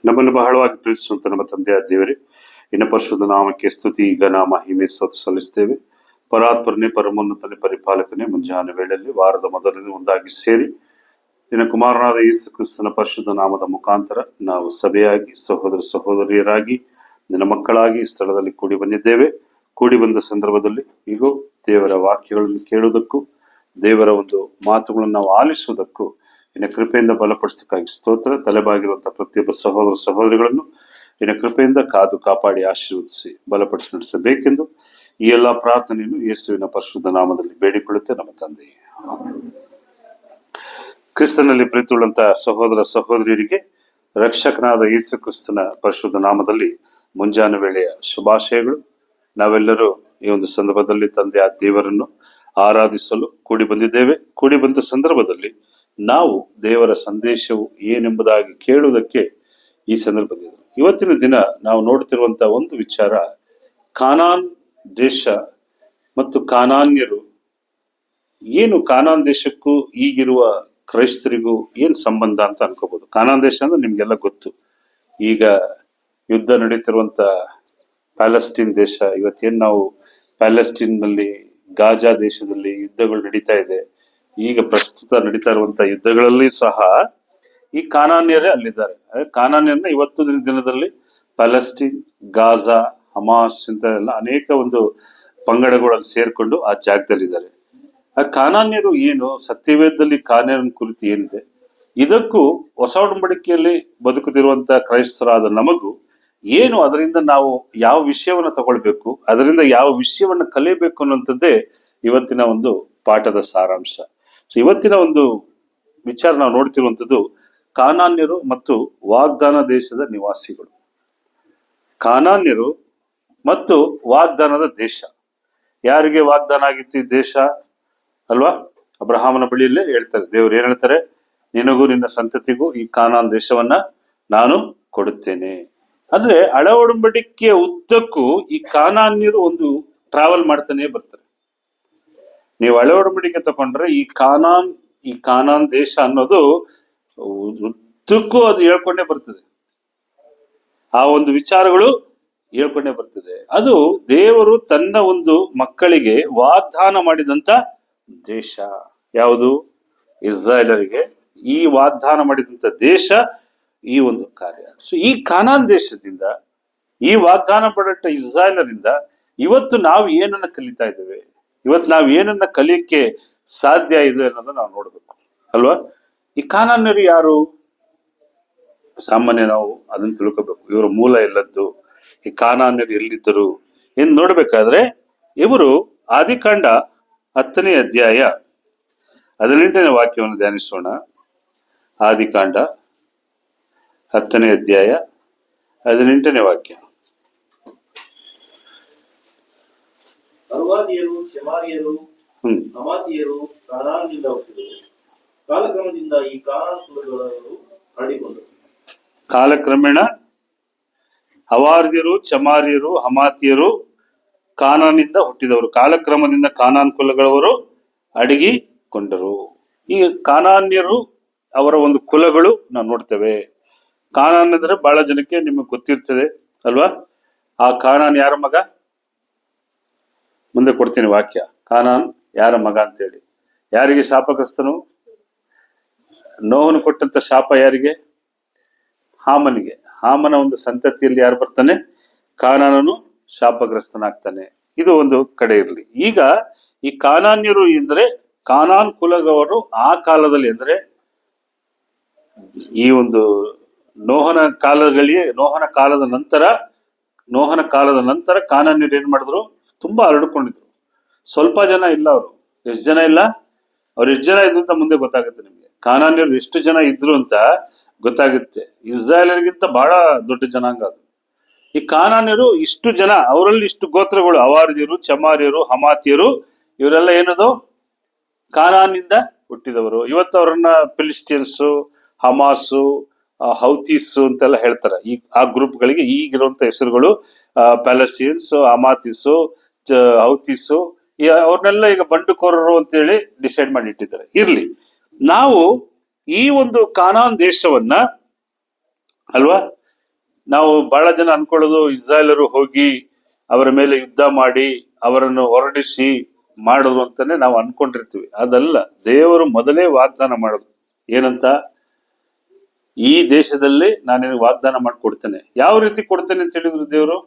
ನಮ್ಮನ್ನು ಬಹಳವಾಗಿ ಪ್ರೀತಿಸುವಂತ ನಮ್ಮ ತಂದೆಯ ದೇವರೇ, ಇನ್ನ ಪರಿಶುದ್ಧ ನಾಮಕ್ಕೆ ಸ್ತುತಿ ಘನ ಮಹಿಮೆ ಸಲ್ಲಿಸ್ತೇವೆ. ಪರಾತ್ಪರನೆ, ಪರಮೋನ್ನತನೇ, ಪರಿಪಾಲಕನೇ, ಮುಂಜಾನೆ ವೇಳೆಯಲ್ಲಿ ವಾರದ ಮೊದಲನೇ ಒಂದಾಗಿ ಸೇರಿ ನಿನ್ನ ಕುಮಾರನಾದ ಯೇಸು ಕ್ರಿಸ್ತನ ಪರಿಶುದ್ಧ ನಾಮದ ಮುಖಾಂತರ ನಾವು ಸಭೆಯಾಗಿ ಸಹೋದರ ಸಹೋದರಿಯರಾಗಿ ನಿನ್ನ ಮಕ್ಕಳಾಗಿ ಈ ಸ್ಥಳದಲ್ಲಿ ಕೂಡಿ ಬಂದಿದ್ದೇವೆ. ಕೂಡಿ ಬಂದ ಸಂದರ್ಭದಲ್ಲಿ ಈಗ ದೇವರ ವಾಕ್ಯಗಳನ್ನು ಕೇಳುವುದಕ್ಕೂ ದೇವರ ಒಂದು ಮಾತುಗಳನ್ನು ನಾವು ಆಲಿಸುವುದಕ್ಕೂ ನಿನ್ನ ಕೃಪೆಯಿಂದ ಬಲಪಡಿಸಕ್ಕಾಗಿ ಸ್ತೋತ್ರ. ತಲೆಬಾಗಿರುವಂತಹ ಪ್ರತಿಯೊಬ್ಬ ಸಹೋದರ ಸಹೋದರಿಗಳನ್ನು ನಿನ್ನ ಕೃಪೆಯಿಂದ ಕಾದು ಕಾಪಾಡಿ ಆಶೀರ್ವದಿಸಿ ಬಲಪಡಿಸಿ ನಡೆಸಬೇಕೆಂದು ಈ ಎಲ್ಲಾ ಪ್ರಾರ್ಥನೆಯನ್ನು ಯೇಸುವಿನ ಪರಿಶುದ್ಧ ನಾಮದಲ್ಲಿ ಬೇಡಿಕೊಳ್ಳುತ್ತೆ ನಮ್ಮ ತಂದೆ. ಕ್ರಿಸ್ತನಲ್ಲಿ ಪ್ರೀತಿಯುಳ್ಳಂತಹ ಸಹೋದರ ಸಹೋದರಿಯರಿಗೆ ರಕ್ಷಕನಾದ ಯೇಸು ಕ್ರಿಸ್ತನ ಪರಿಶುದ್ಧ ನಾಮದಲ್ಲಿ ಮುಂಜಾನೆ ವೇಳೆಯ ಶುಭಾಶಯಗಳು. ನಾವೆಲ್ಲರೂ ಈ ಒಂದು ಸಂದರ್ಭದಲ್ಲಿ ತಂದೆಯ ದೇವರನ್ನು ಆರಾಧಿಸಲು ಕೂಡಿ ಬಂದಿದ್ದೇವೆ. ಕೂಡಿ ಬಂದ ಸಂದರ್ಭದಲ್ಲಿ ನಾವು ದೇವರ ಸಂದೇಶವು ಏನೆಂಬುದಾಗಿ ಕೇಳುವುದಕ್ಕೆ ಈ ಸಂದರ್ಭದಲ್ಲಿ ಇವತ್ತಿನ ದಿನ ನಾವು ನೋಡ್ತಿರುವಂತಹ ಒಂದು ವಿಚಾರ, ಕಾನಾನ್ ದೇಶ ಮತ್ತು ಕಾನಾನ್ಯರು. ಏನು ಕಾನಾನ್ ದೇಶಕ್ಕೂ ಈಗಿರುವ ಕ್ರೈಸ್ತರಿಗೂ ಏನ್ ಸಂಬಂಧ ಅಂತ ಅನ್ಕೋಬಹುದು. ಕಾನಾನ್ ದೇಶ ಅಂದ್ರೆ ನಿಮ್ಗೆಲ್ಲ ಗೊತ್ತು. ಈಗ ಯುದ್ಧ ನಡೀತಿರುವಂತ ಪ್ಯಾಲೆಸ್ಟೀನ್ ದೇಶ, ಇವತ್ತೇನ್ ನಾವು ಪ್ಯಾಲೆಸ್ಟೀನ್ ನಲ್ಲಿ ಗಾಜಾ ದೇಶದಲ್ಲಿ ಯುದ್ಧಗಳು ನಡೀತಾ ಇದೆ. ಈಗ ಪ್ರಸ್ತುತ ನಡೀತಾ ಇರುವಂತಹ ಯುದ್ಧಗಳಲ್ಲಿ ಸಹ ಈ ಕಾನಾನ್ಯರೇ ಅಲ್ಲಿದ್ದಾರೆ. ಕಾನಾನ್ಯರನ್ನ ಇವತ್ತು ದಿನದಲ್ಲಿ ಪ್ಯಾಲೆಸ್ಟೀನ್, ಗಾಜಾ, ಹಮಾಸ್ ಅಂತ ಎಲ್ಲ ಅನೇಕ ಒಂದು ಪಂಗಡಗಳಲ್ಲಿ ಸೇರ್ಕೊಂಡು ಆ ಜಾಗದಲ್ಲಿದ್ದಾರೆ. ಆ ಕಾನಾನ್ಯರು ಏನು, ಸತ್ಯವೇದದಲ್ಲಿ ಕಾನಾನ್ಯರ ಕುರಿತು ಏನಿದೆ, ಇದಕ್ಕೂ ಹೊಸ ಒಡಂಬಡಿಕೆಯಲ್ಲಿ ಬದುಕುತ್ತಿರುವಂತಹ ಕ್ರೈಸ್ತರಾದ ನಮಗೂ ಏನು, ಅದರಿಂದ ನಾವು ಯಾವ ವಿಷಯವನ್ನ ತಗೊಳ್ಬೇಕು, ಅದರಿಂದ ಯಾವ ವಿಷಯವನ್ನ ಕಲಿಯಬೇಕು ಅನ್ನುವಂಥದ್ದೇ ಇವತ್ತಿನ ಒಂದು ಪಾಠದ ಸಾರಾಂಶ. ಸೊ ಇವತ್ತಿನ ಒಂದು ವಿಚಾರ ನಾವು ನೋಡ್ತಿರುವಂಥದ್ದು ಕಾನಾನ್ಯರು ಮತ್ತು ವಾಗ್ದಾನ ದೇಶದ ನಿವಾಸಿಗಳು. ಕಾನಾನ್ಯರು ಮತ್ತು ವಾಗ್ದಾನದ ದೇಶ. ಯಾರಿಗೆ ವಾಗ್ದಾನ ಆಗಿತ್ತು ಈ ದೇಶ ಅಲ್ವಾ? ಅಬ್ರಹಾಮನ ಬಳಿಯಲ್ಲೇ ಹೇಳ್ತಾರೆ, ದೇವ್ರು ಏನ್ ಹೇಳ್ತಾರೆ, ನಿನಗೂ ನಿನ್ನ ಸಂತತಿಗೂ ಈ ಕಾನಾನ್ ದೇಶವನ್ನ ನಾನು ಕೊಡುತ್ತೇನೆ. ಅಂದ್ರೆ ಹಳ ಒಡಂಬಡಿಕೆಯ ಉದ್ದಕ್ಕೂ ಈ ಕಾನಾನ್ಯರು ಒಂದು ಟ್ರಾವೆಲ್ ಮಾಡ್ತಾನೆ ಬರ್ತಾರೆ. ನೀವು ಹಳೆ ಒಡಂಬಡಿಕೆ ತಗೊಂಡ್ರೆ ಈ ಕಾನಾನ್ ದೇಶ ಅನ್ನೋದು ಉದ್ದಕ್ಕೂ ಅದು ಹೇಳ್ಕೊಂಡೇ ಬರ್ತದೆ. ಆ ಒಂದು ವಿಚಾರಗಳು ಹೇಳ್ಕೊಂಡೇ ಬರ್ತದೆ. ಅದು ದೇವರು ತನ್ನ ಒಂದು ಮಕ್ಕಳಿಗೆ ವಾಗ್ದಾನ ಮಾಡಿದಂತ ದೇಶ. ಯಾವುದು? ಇಸ್ರಾಯೇಲರಿಗೆ ಈ ವಾಗ್ದಾನ ಮಾಡಿದಂತ ದೇಶ, ಈ ಒಂದು ಕಾರ್ಯ. ಸೊ ಈ ಕಾನಾನ್ ದೇಶದಿಂದ, ಈ ವಾಗ್ದಾನ ಪಡಟ್ಟ ಇಸ್ರಾಯೇಲರಿಂದ ಇವತ್ತು ನಾವು ಏನನ್ನ ಕಲಿತಾ ಇದ್ದೇವೆ, ಇವತ್ತು ನಾವು ಏನನ್ನ ಕಲಿಯಕ್ಕೆ ಸಾಧ್ಯ ಇದೆ ಅನ್ನೋದನ್ನ ನಾವು ನೋಡ್ಬೇಕು ಅಲ್ವಾ? ಈ ಕಾನಾನ್ಯರು ಯಾರು? ಸಾಮಾನ್ಯ ನಾವು ಅದನ್ನ ತಿಳ್ಕೋಬೇಕು. ಇವರ ಮೂಲ ಎಲ್ಲದ್ದು, ಈ ಕಾನಾನ್ಯರು ಎಲ್ಲಿದ್ದರು ಎಂದು ನೋಡ್ಬೇಕಾದ್ರೆ ಇವರು ಆದಿಕಾಂಡ 10ನೇ ಅಧ್ಯಾಯ 18ನೇ ವಾಕ್ಯವನ್ನು ಧ್ಯಾನಿಸೋಣ. ಆದಿಕಾಂಡ 10ನೇ ಅಧ್ಯಾಯ 18ನೇ ವಾಕ್ಯ. ಅರ್ವಾದಿಯರು, ಶೆಮಾರಿಯರು, ಹಮಾತಿಯರು ಕಾನಾನ್ನಿಂದ ಹುಟ್ಟಿದರು. ಕಾಲಕ್ರಮದಿಂದ ಈ ಕಾನಾನ್ ಕುಲದವರು ಹರಡಿಕೊಂಡರು. ಕಾಲಕ್ರಮೇಣ ಹವಾರ್ಯರು, ಚಮಾರಿಯರು, ಹಮಾತಿಯರು ಕಾನಾನಿಂದ ಹುಟ್ಟಿದವರು. ಕಾಲಕ್ರಮದಿಂದ ಕಾನಾನ್ ಕುಲಗಳವರು ಅಡಗಿಕೊಂಡರು. ಈ ಕಾನಾನ್ಯರು ಅವರ ಒಂದು ಕುಲಗಳು ನಾವು ನೋಡ್ತೇವೆ. ಕಾನಾನ್ ಅಂದ್ರೆ ಬಹಳ ಜನಕ್ಕೆ ನಿಮಗೆ ಗೊತ್ತಿರ್ತದೆ ಅಲ್ವಾ? ಆ ಕಾನಾನ್ ಯಾರ ಮಗ? ಮುಂದೆ ಕೊಡ್ತೀನಿ ವಾಕ್ಯ. ಕಾನಾನ್ ಯಾರ ಮಗ ಅಂತೇಳಿ. ಯಾರಿಗೆ ಶಾಪಗ್ರಸ್ತನು? ನೋಹನು ಕೊಟ್ಟಂತ ಶಾಪ ಯಾರಿಗೆ? ಹಾಮನಿಗೆ. ಹಾಮನ ಒಂದು ಸಂತತಿಯಲ್ಲಿ ಯಾರು ಬರ್ತಾನೆ? ಕಾನಾನನು ಶಾಪಗ್ರಸ್ತನಾಗ್ತಾನೆ. ಇದು ಒಂದು ಕಡೆ ಇರಲಿ. ಈಗ ಈ ಕಾನಾನ್ಯರು ಅಂದ್ರೆ ಕಾನಾನ್ ಕುಲದವರು ಆ ಕಾಲದಲ್ಲಿ, ಅಂದ್ರೆ ಈ ಒಂದು ನೋಹನ ಕಾಲದ ನಂತರ ಕಾನಾನ್ಯರು ಏನ್ ಮಾಡಿದ್ರು? ತುಂಬಾ ಹರಡ್ಕೊಂಡಿದ್ರು. ಸ್ವಲ್ಪ ಜನ ಇಲ್ಲ. ಅವರು ಎಷ್ಟು ಜನ ಇಲ್ಲ? ಅವ್ರು ಎಷ್ಟು ಜನ ಇದ್ರು ಅಂತ ಮುಂದೆ ಗೊತ್ತಾಗುತ್ತೆ ನಿಮ್ಗೆ. ಕಾನಾನ್ಯರು ಎಷ್ಟು ಜನ ಇದ್ರು ಅಂತ ಗೊತ್ತಾಗುತ್ತೆ. ಇಸ್ರಾಯೇಲರಿಗಿಂತ ಬಹಳ ದೊಡ್ಡ ಜನಾಂಗ ಅದು. ಈ ಕಾನಾನ್ಯರು ಇಷ್ಟು ಜನ, ಅವರಲ್ಲಿ ಇಷ್ಟು ಗೋತ್ರಗಳು, ಅವಾರ್ಯರು, ಚಮಾರಿಯರು, ಹಮಾತಿಯರು, ಇವರೆಲ್ಲ ಏನದು? ಕಾನಾನಿಂದ ಹುಟ್ಟಿದವರು. ಇವತ್ತು ಅವರನ್ನ ಫಿಲಿಸ್ಟಿಯನ್ಸು, ಹಮಾಸು, ಹೌತೀಸು ಅಂತೆಲ್ಲ ಹೇಳ್ತಾರೆ. ಆ ಗ್ರೂಪ್ಗಳಿಗೆ ಈಗಿರುವಂತ ಹೆಸರುಗಳು ಪ್ಯಾಲೆಸ್ಟಿಯನ್ಸು, ಹಮಾತಿಸು, ಹೌತೀಸು, ಅವ್ರನ್ನೆಲ್ಲ ಈಗ ಬಂಡುಕೋರರು ಅಂತೇಳಿ ಡಿಸೈಡ್ ಮಾಡಿ ಇಟ್ಟಿದ್ದಾರೆ. ಇರ್ಲಿ, ನಾವು ಈ ಒಂದು ಕಾನಾನ್ ದೇಶವನ್ನ ಅಲ್ವಾ, ನಾವು ಬಹಳ ಜನ ಅನ್ಕೊಳ್ಳೋದು ಇಸ್ರಾಯೇಲರು ಹೋಗಿ ಅವರ ಮೇಲೆ ಯುದ್ಧ ಮಾಡಿ ಅವರನ್ನು ಹೊರಡಿಸಿ ಮಾಡೋದು ಅಂತಾನೆ ನಾವು ಅನ್ಕೊಂಡಿರ್ತೀವಿ. ಅದಲ್ಲ, ದೇವರು ಮೊದಲೇ ವಾಗ್ದಾನ ಮಾಡೋದು ಏನಂತ, ಈ ದೇಶದಲ್ಲಿ ನಾನು ವಾಗ್ದಾನ ಮಾಡಿಕೊಡ್ತೇನೆ. ಯಾವ ರೀತಿ ಕೊಡ್ತೇನೆ ಅಂತ ಹೇಳಿದ್ರು ದೇವರು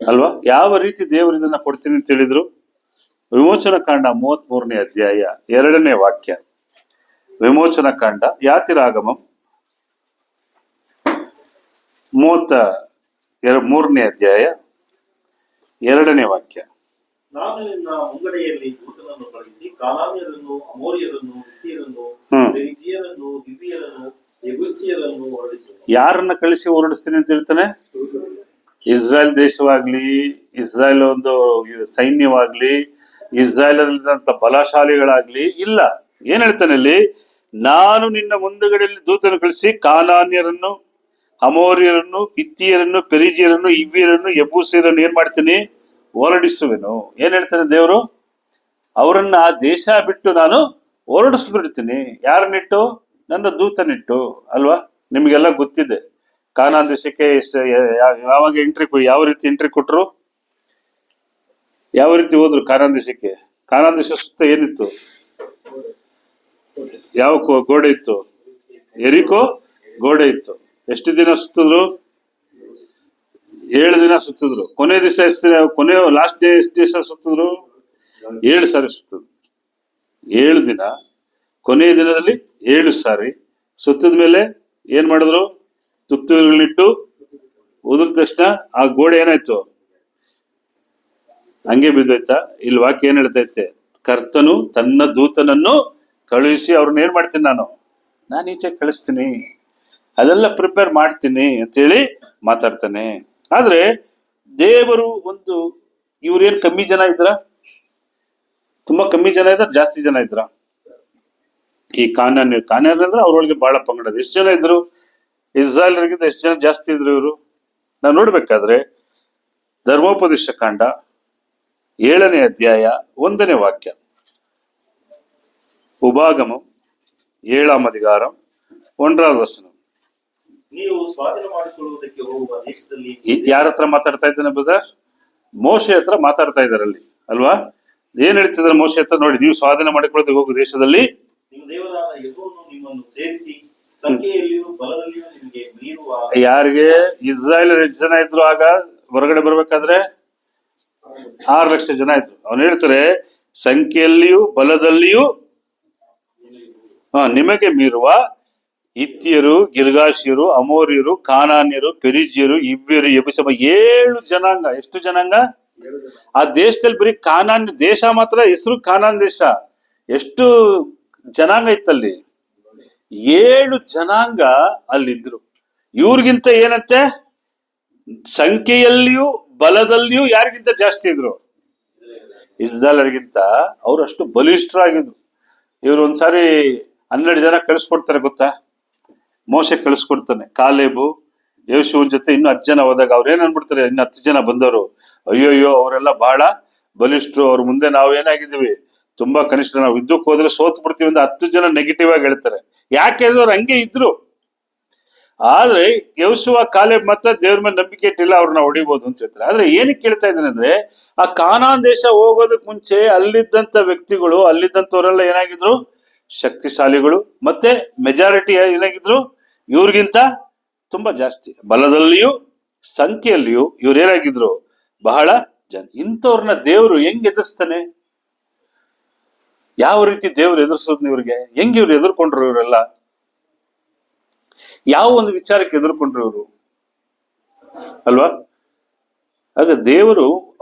ಅಲ್ವಾ? ಯಾವ ರೀತಿ ದೇವರು ಇದನ್ನ ಕೊಡ್ತೀನಿ ಅಂತ ಹೇಳಿದ್ರು? ವಿಮೋಚನ ಕಾಂಡ 33ನೇ ಅಧ್ಯಾಯ 2ನೇ ವಾಕ್ಯ. ವಿಮೋಚನ ಕಾಂಡ ಯಾತಿರಾಗಮಂ 33ನೇ ಅಧ್ಯಾಯ 2ನೇ ವಾಕ್ಯ. ನಾನು ನಿನ್ನ ಮುಂಗಡೆಯಲ್ಲಿ ದೂತನನ್ನು ಕಳುಹಿಸಿ ಕಾನಾನ್ಯರನ್ನು, ಅಮೋರಿಯರನ್ನು, ಹಿತ್ತಿಯರನ್ನು, ಪೆರಿಜಿಯರನ್ನು, ಹಿವ್ವಿಯರನ್ನು, ಯೆಬೂಸಿಯರನ್ನು ಹೊರಡಿಸಿದನು. ಯಾರನ್ನ ಕಳಿಸಿ ಹೊರಡಿಸ್ತೀನಿ ಅಂತ ಹೇಳ್ತಾನೆ? ಇಸ್ರಾಯೇಲ್ ದೇಶವಾಗ್ಲಿ, ಇಸ್ರಾಯೇಲ್ ಒಂದು ಸೈನ್ಯವಾಗ್ಲಿ, ಇಸ್ರಾಯೇಲಲ್ಲಿದ್ದಂತ ಬಲಶಾಲಿಗಳಾಗ್ಲಿ ಇಲ್ಲ. ಏನ್ ಹೇಳ್ತಾನೆ ಇಲ್ಲಿ? ನಾನು ನಿನ್ನ ಮುಂದುಗಡೆಯಲ್ಲಿ ದೂತನ ಕಳಿಸಿ ಕಾನಾನ್ಯರನ್ನು, ಅಮೋರಿಯರನ್ನು, ಹಿತ್ತಿಯರನ್ನು, ಪೆರಿಜಿಯರನ್ನು, ಹಿವ್ವಿಯರನ್ನು, ಯೆಬೂಸಿಯರನ್ನು ಏನ್ ಮಾಡ್ತೀನಿ? ಹೊರಡಿಸುವೆನು. ಏನ್ ಹೇಳ್ತಾನೆ ದೇವರು? ಅವರನ್ನ ಆ ದೇಶ ಬಿಟ್ಟು ನಾನು ಹೊರಡಿಸ್ಬಿಡ್ತೀನಿ. ಯಾರನ್ನಿಟ್ಟು? ನನ್ನ ದೂತನಿಟ್ಟು ಅಲ್ವಾ? ನಿಮ್ಗೆಲ್ಲ ಗೊತ್ತಿದೆ. ಕಾನಾನ್ ದೇಶಕ್ಕೆ ಯಾವಾಗ ಯಾವ ರೀತಿ ಎಂಟ್ರಿ ಕೊಟ್ರು, ಯಾವ ರೀತಿ ಹೋದ್ರು ಕಾನಾನ್ ದೇಶಕ್ಕೆ? ಕಾನಾನ್ ದೇಶ ಸುತ್ತ ಏನಿತ್ತು? ಯಾವ ಗೋಡೆ ಇತ್ತು? ಎರಿಕೋ ಗೋಡೆ ಇತ್ತು. ಎಷ್ಟು ದಿನ ಸುತ್ತಿದ್ರು? 7 ದಿನ ಸುತ್ತಿದ್ರು. ಕೊನೆ ದಿವಸ ಲಾಸ್ಟ್ ಡೇ ಎಷ್ಟು ದಿವಸ ಸುತ್ತಿದ್ರು? 7 ಸಾರಿ ಸುತ್ತಿದ್ರು. 7 ದಿನ, ಕೊನೆಯ ದಿನದಲ್ಲಿ 7 ಸಾರಿ ಸುತ್ತಿದ ಮೇಲೆ ಏನ್ ಮಾಡಿದ್ರು? ತುತ್ತೂರುಗಳನ್ನಿಟ್ಟು ಉದುರಿದ ತಕ್ಷಣ ಆ ಗೋಡೆ ಏನಾಯ್ತು? ಹಂಗೆ ಬಿದ್ದೋಯ್ತಾ? ಇಲ್ಲಿ ವಾಕ್ಯ ಏನ್ ಹೇಳ್ತೈತೆ? ಕರ್ತನು ತನ್ನ ದೂತನನ್ನು ಕಳುಹಿಸಿ ಅವ್ರನ್ನ ಏನ್ ಮಾಡ್ತೀನಿ? ನಾನು ಈಚೆ ಕಳಿಸ್ತೀನಿ, ಅದೆಲ್ಲ ಪ್ರಿಪೇರ್ ಮಾಡ್ತೀನಿ ಅಂತೇಳಿ ಮಾತಾಡ್ತಾನೆ. ಆದ್ರೆ ದೇವರು ಇವ್ರೇನ್ ಕಮ್ಮಿ ಜನ ಇದ್ರ? ತುಂಬಾ ಕಮ್ಮಿ ಜನ ಇದ್ರ? ಜಾಸ್ತಿ ಜನ ಇದ್ರ? ಈ ಕಾನಾನ್ಯ ಅಂದ್ರೆ ಅವ್ರೊಳಗೆ ಬಹಳ ಪಂಗಡ. ಎಷ್ಟು ಜನ ಇದ್ರು? ಇಸ್ರಾಯೇಲರಿಗಿಂತ ಎಷ್ಟು ಜನ ಜಾಸ್ತಿ ಇದ್ರು ಇವರು? ನಾವು ನೋಡ್ಬೇಕಾದ್ರೆ ಧರ್ಮೋಪದೇಶ ಕಾಂಡ 7ನೇ ಅಧ್ಯಾಯ 1ನೇ ವಾಕ್ಯ, ಉಪಾಗಮಂ 7ಆம் அதிகாரம் 1வது ವಚನ. ನೀವು ಸ್ವಾಧೀನ ಮಾಡಿಕೊಳ್ಳುವುದಕ್ಕೆ ಹೋಗುವ ದೇಶದಲ್ಲಿ ಯಾರ ಹತ್ರ ಮಾತಾಡ್ತಾ ಇದ್ದಾನೆ ಬ್ರದರ್? ಮೋಶೆ ಹತ್ರ ಮಾತಾಡ್ತಾ ಇದಾರಲ್ಲಿ ಅಲ್ವಾ? ಏನ್ ಹೇಳ್ತಿದಾರೆ ಮೋಶೆ ಹತ್ರ? ನೋಡಿ, ನೀವು ಸ್ವಾಧೀನ ಮಾಡಿಕೊಳ್ಳೋದಕ್ಕೆ ಹೋಗುವ ದೇಶದಲ್ಲಿ ನಿಮ್ಮ ದೇವರಾದ ಯೆಹೋವನು ನಿಮ್ಮನ್ನು ಸೇರಿಸಿ ಸಂಖ್ಯೆಯಲ್ಲಿಯೂ ಬಲದಲ್ಲಿಯೂ ನಿಮಗೆ ಮೀರುವ. ಯಾರಿಗೆ? ಇಸ್ರಾಯೇಲ್ ಎಷ್ಟು ಜನ ಇದ್ರು ಆಗ ಹೊರಗಡೆ ಬರ್ಬೇಕಾದ್ರೆ? 6 ಲಕ್ಷ ಜನ ಇದ್ರು. ಅವನು ಹೇಳ್ತಾರೆ ಸಂಖ್ಯೆಯಲ್ಲಿಯೂ ಬಲದಲ್ಲಿಯೂ ನಿಮಗೆ ಮೀರುವ ಹಿತ್ತಿಯರು, ಗಿರ್ಗಾಶಿಯರು, ಅಮೋರಿಯರು, ಕಾನಾನ್ಯರು, ಪೆರಿಜಿಯರು, ಹಿವ್ವಿಯರು, ಯೆಬೂಸಿಯರು, 7 ಜನಾಂಗ. ಎಷ್ಟು ಜನಾಂಗ? ಆ ದೇಶದಲ್ಲಿ ಬರೀ ಕಾನಾನ್ ದೇಶ ಮಾತ್ರ ಹೆಸರು ಕಾನಾನ್ ದೇಶ. ಎಷ್ಟು ಜನಾಂಗ ಇತ್ತಲ್ಲಿ? 7 ಜನಾಂಗ ಅಲ್ಲಿದ್ರು. ಇವ್ರಿಗಿಂತ ಏನಂತೆ? ಸಂಖ್ಯೆಯಲ್ಲಿಯೂ ಬಲದಲ್ಲಿಯೂ ಯಾರಿಗಿಂತ ಜಾಸ್ತಿ ಇದ್ರು? ಇಸ್ರಾಯೇಲರಿಗಿಂತ ಅವ್ರು ಅಷ್ಟು ಬಲಿಷ್ಠರಾಗಿದ್ರು. ಇವ್ರು ಒಂದ್ಸಾರಿ 12 ಜನ ಕಳಿಸ್ಕೊಡ್ತಾರೆ ಗೊತ್ತಾ? ಮೋಶೆ ಕಳಿಸ್ಕೊಡ್ತಾನೆ. ಕಾಲೇಬು ಯೆಹೋಶುವನ ಜೊತೆ ಇನ್ನು 10 ಜನ ಹೋದಾಗ ಅವ್ರು ಏನ್ ಅನ್ಬಿಡ್ತಾರೆ? ಇನ್ನು 10 ಜನ ಬಂದವರು, ಅಯ್ಯೋಯ್ಯೋ ಅವರೆಲ್ಲ ಬಹಳ ಬಲಿಷ್ಠರು, ಅವ್ರ ಮುಂದೆ ನಾವು ಏನಾಗಿದ್ದೀವಿ? ತುಂಬಾ ಕನಿಷ್ಠ, ನಾವು ಯುದ್ಧಕ್ಕೆ ಹೋದ್ರೆ ಸೋತ್ ಬಿಡ್ತೀವಿ ಅಂತ 10 ಜನ ನೆಗೆಟಿವ್ ಆಗಿ ಹೇಳ್ತಾರೆ. ಯಾಕೆಂದ್ರೆ ಅವ್ರು ಹಂಗೆ ಇದ್ರು. ಆದ್ರೆ ಯೆಹೋಶುವ, ಕಾಲೇಬ್ ಮತ್ತೆ ದೇವ್ರ ಮೇಲೆ ನಂಬಿಕೆ ಇಟ್ಟಿಲ್ಲ, ಅವ್ರನ್ನ ಹೊಡಿಬಹುದು ಅಂತ ಹೇಳ್ತಾರೆ. ಆದ್ರೆ ಏನಕ್ಕೆ ಕೇಳ್ತಾ ಇದ್ದೇನೆ ಅಂದ್ರೆ, ಆ ಕಾನಾನ್ ದೇಶ ಹೋಗೋದಕ್ ಮುಂಚೆ ಅಲ್ಲಿದ್ದಂತ ವ್ಯಕ್ತಿಗಳು, ಅಲ್ಲಿದ್ದಂಥವರೆಲ್ಲ ಏನಾಗಿದ್ರು? ಶಕ್ತಿಶಾಲಿಗಳು. ಮತ್ತೆ ಮೆಜಾರಿಟಿ ಏನಾಗಿದ್ರು? ಇವ್ರಿಗಿಂತ ತುಂಬಾ ಜಾಸ್ತಿ. ಬಲದಲ್ಲಿಯೂ ಸಂಖ್ಯೆಯಲ್ಲಿಯೂ ಇವ್ರು ಏನಾಗಿದ್ರು? ಬಹಳ ಜನ. ಇಂಥವ್ರನ್ನ ದೇವ್ರು ಹೆಂಗ್ ಎದುರಿಸ್ತಾನೆ? ಯಾವ ರೀತಿ ದೇವ್ರು ಎದುರಿಸೋದ್ನ ಇವ್ರಿಗೆ? ಹೆಂಗ್ ಇವ್ರು ಎದುರ್ಕೊಂಡ್ರು? ಇವರೆಲ್ಲ ಯಾವ ಒಂದು ವಿಚಾರಕ್ಕೆ ಎದುರ್ಕೊಂಡ್ರು ಇವರು ಅಲ್ವಾ? ಆಗ ದೇವರು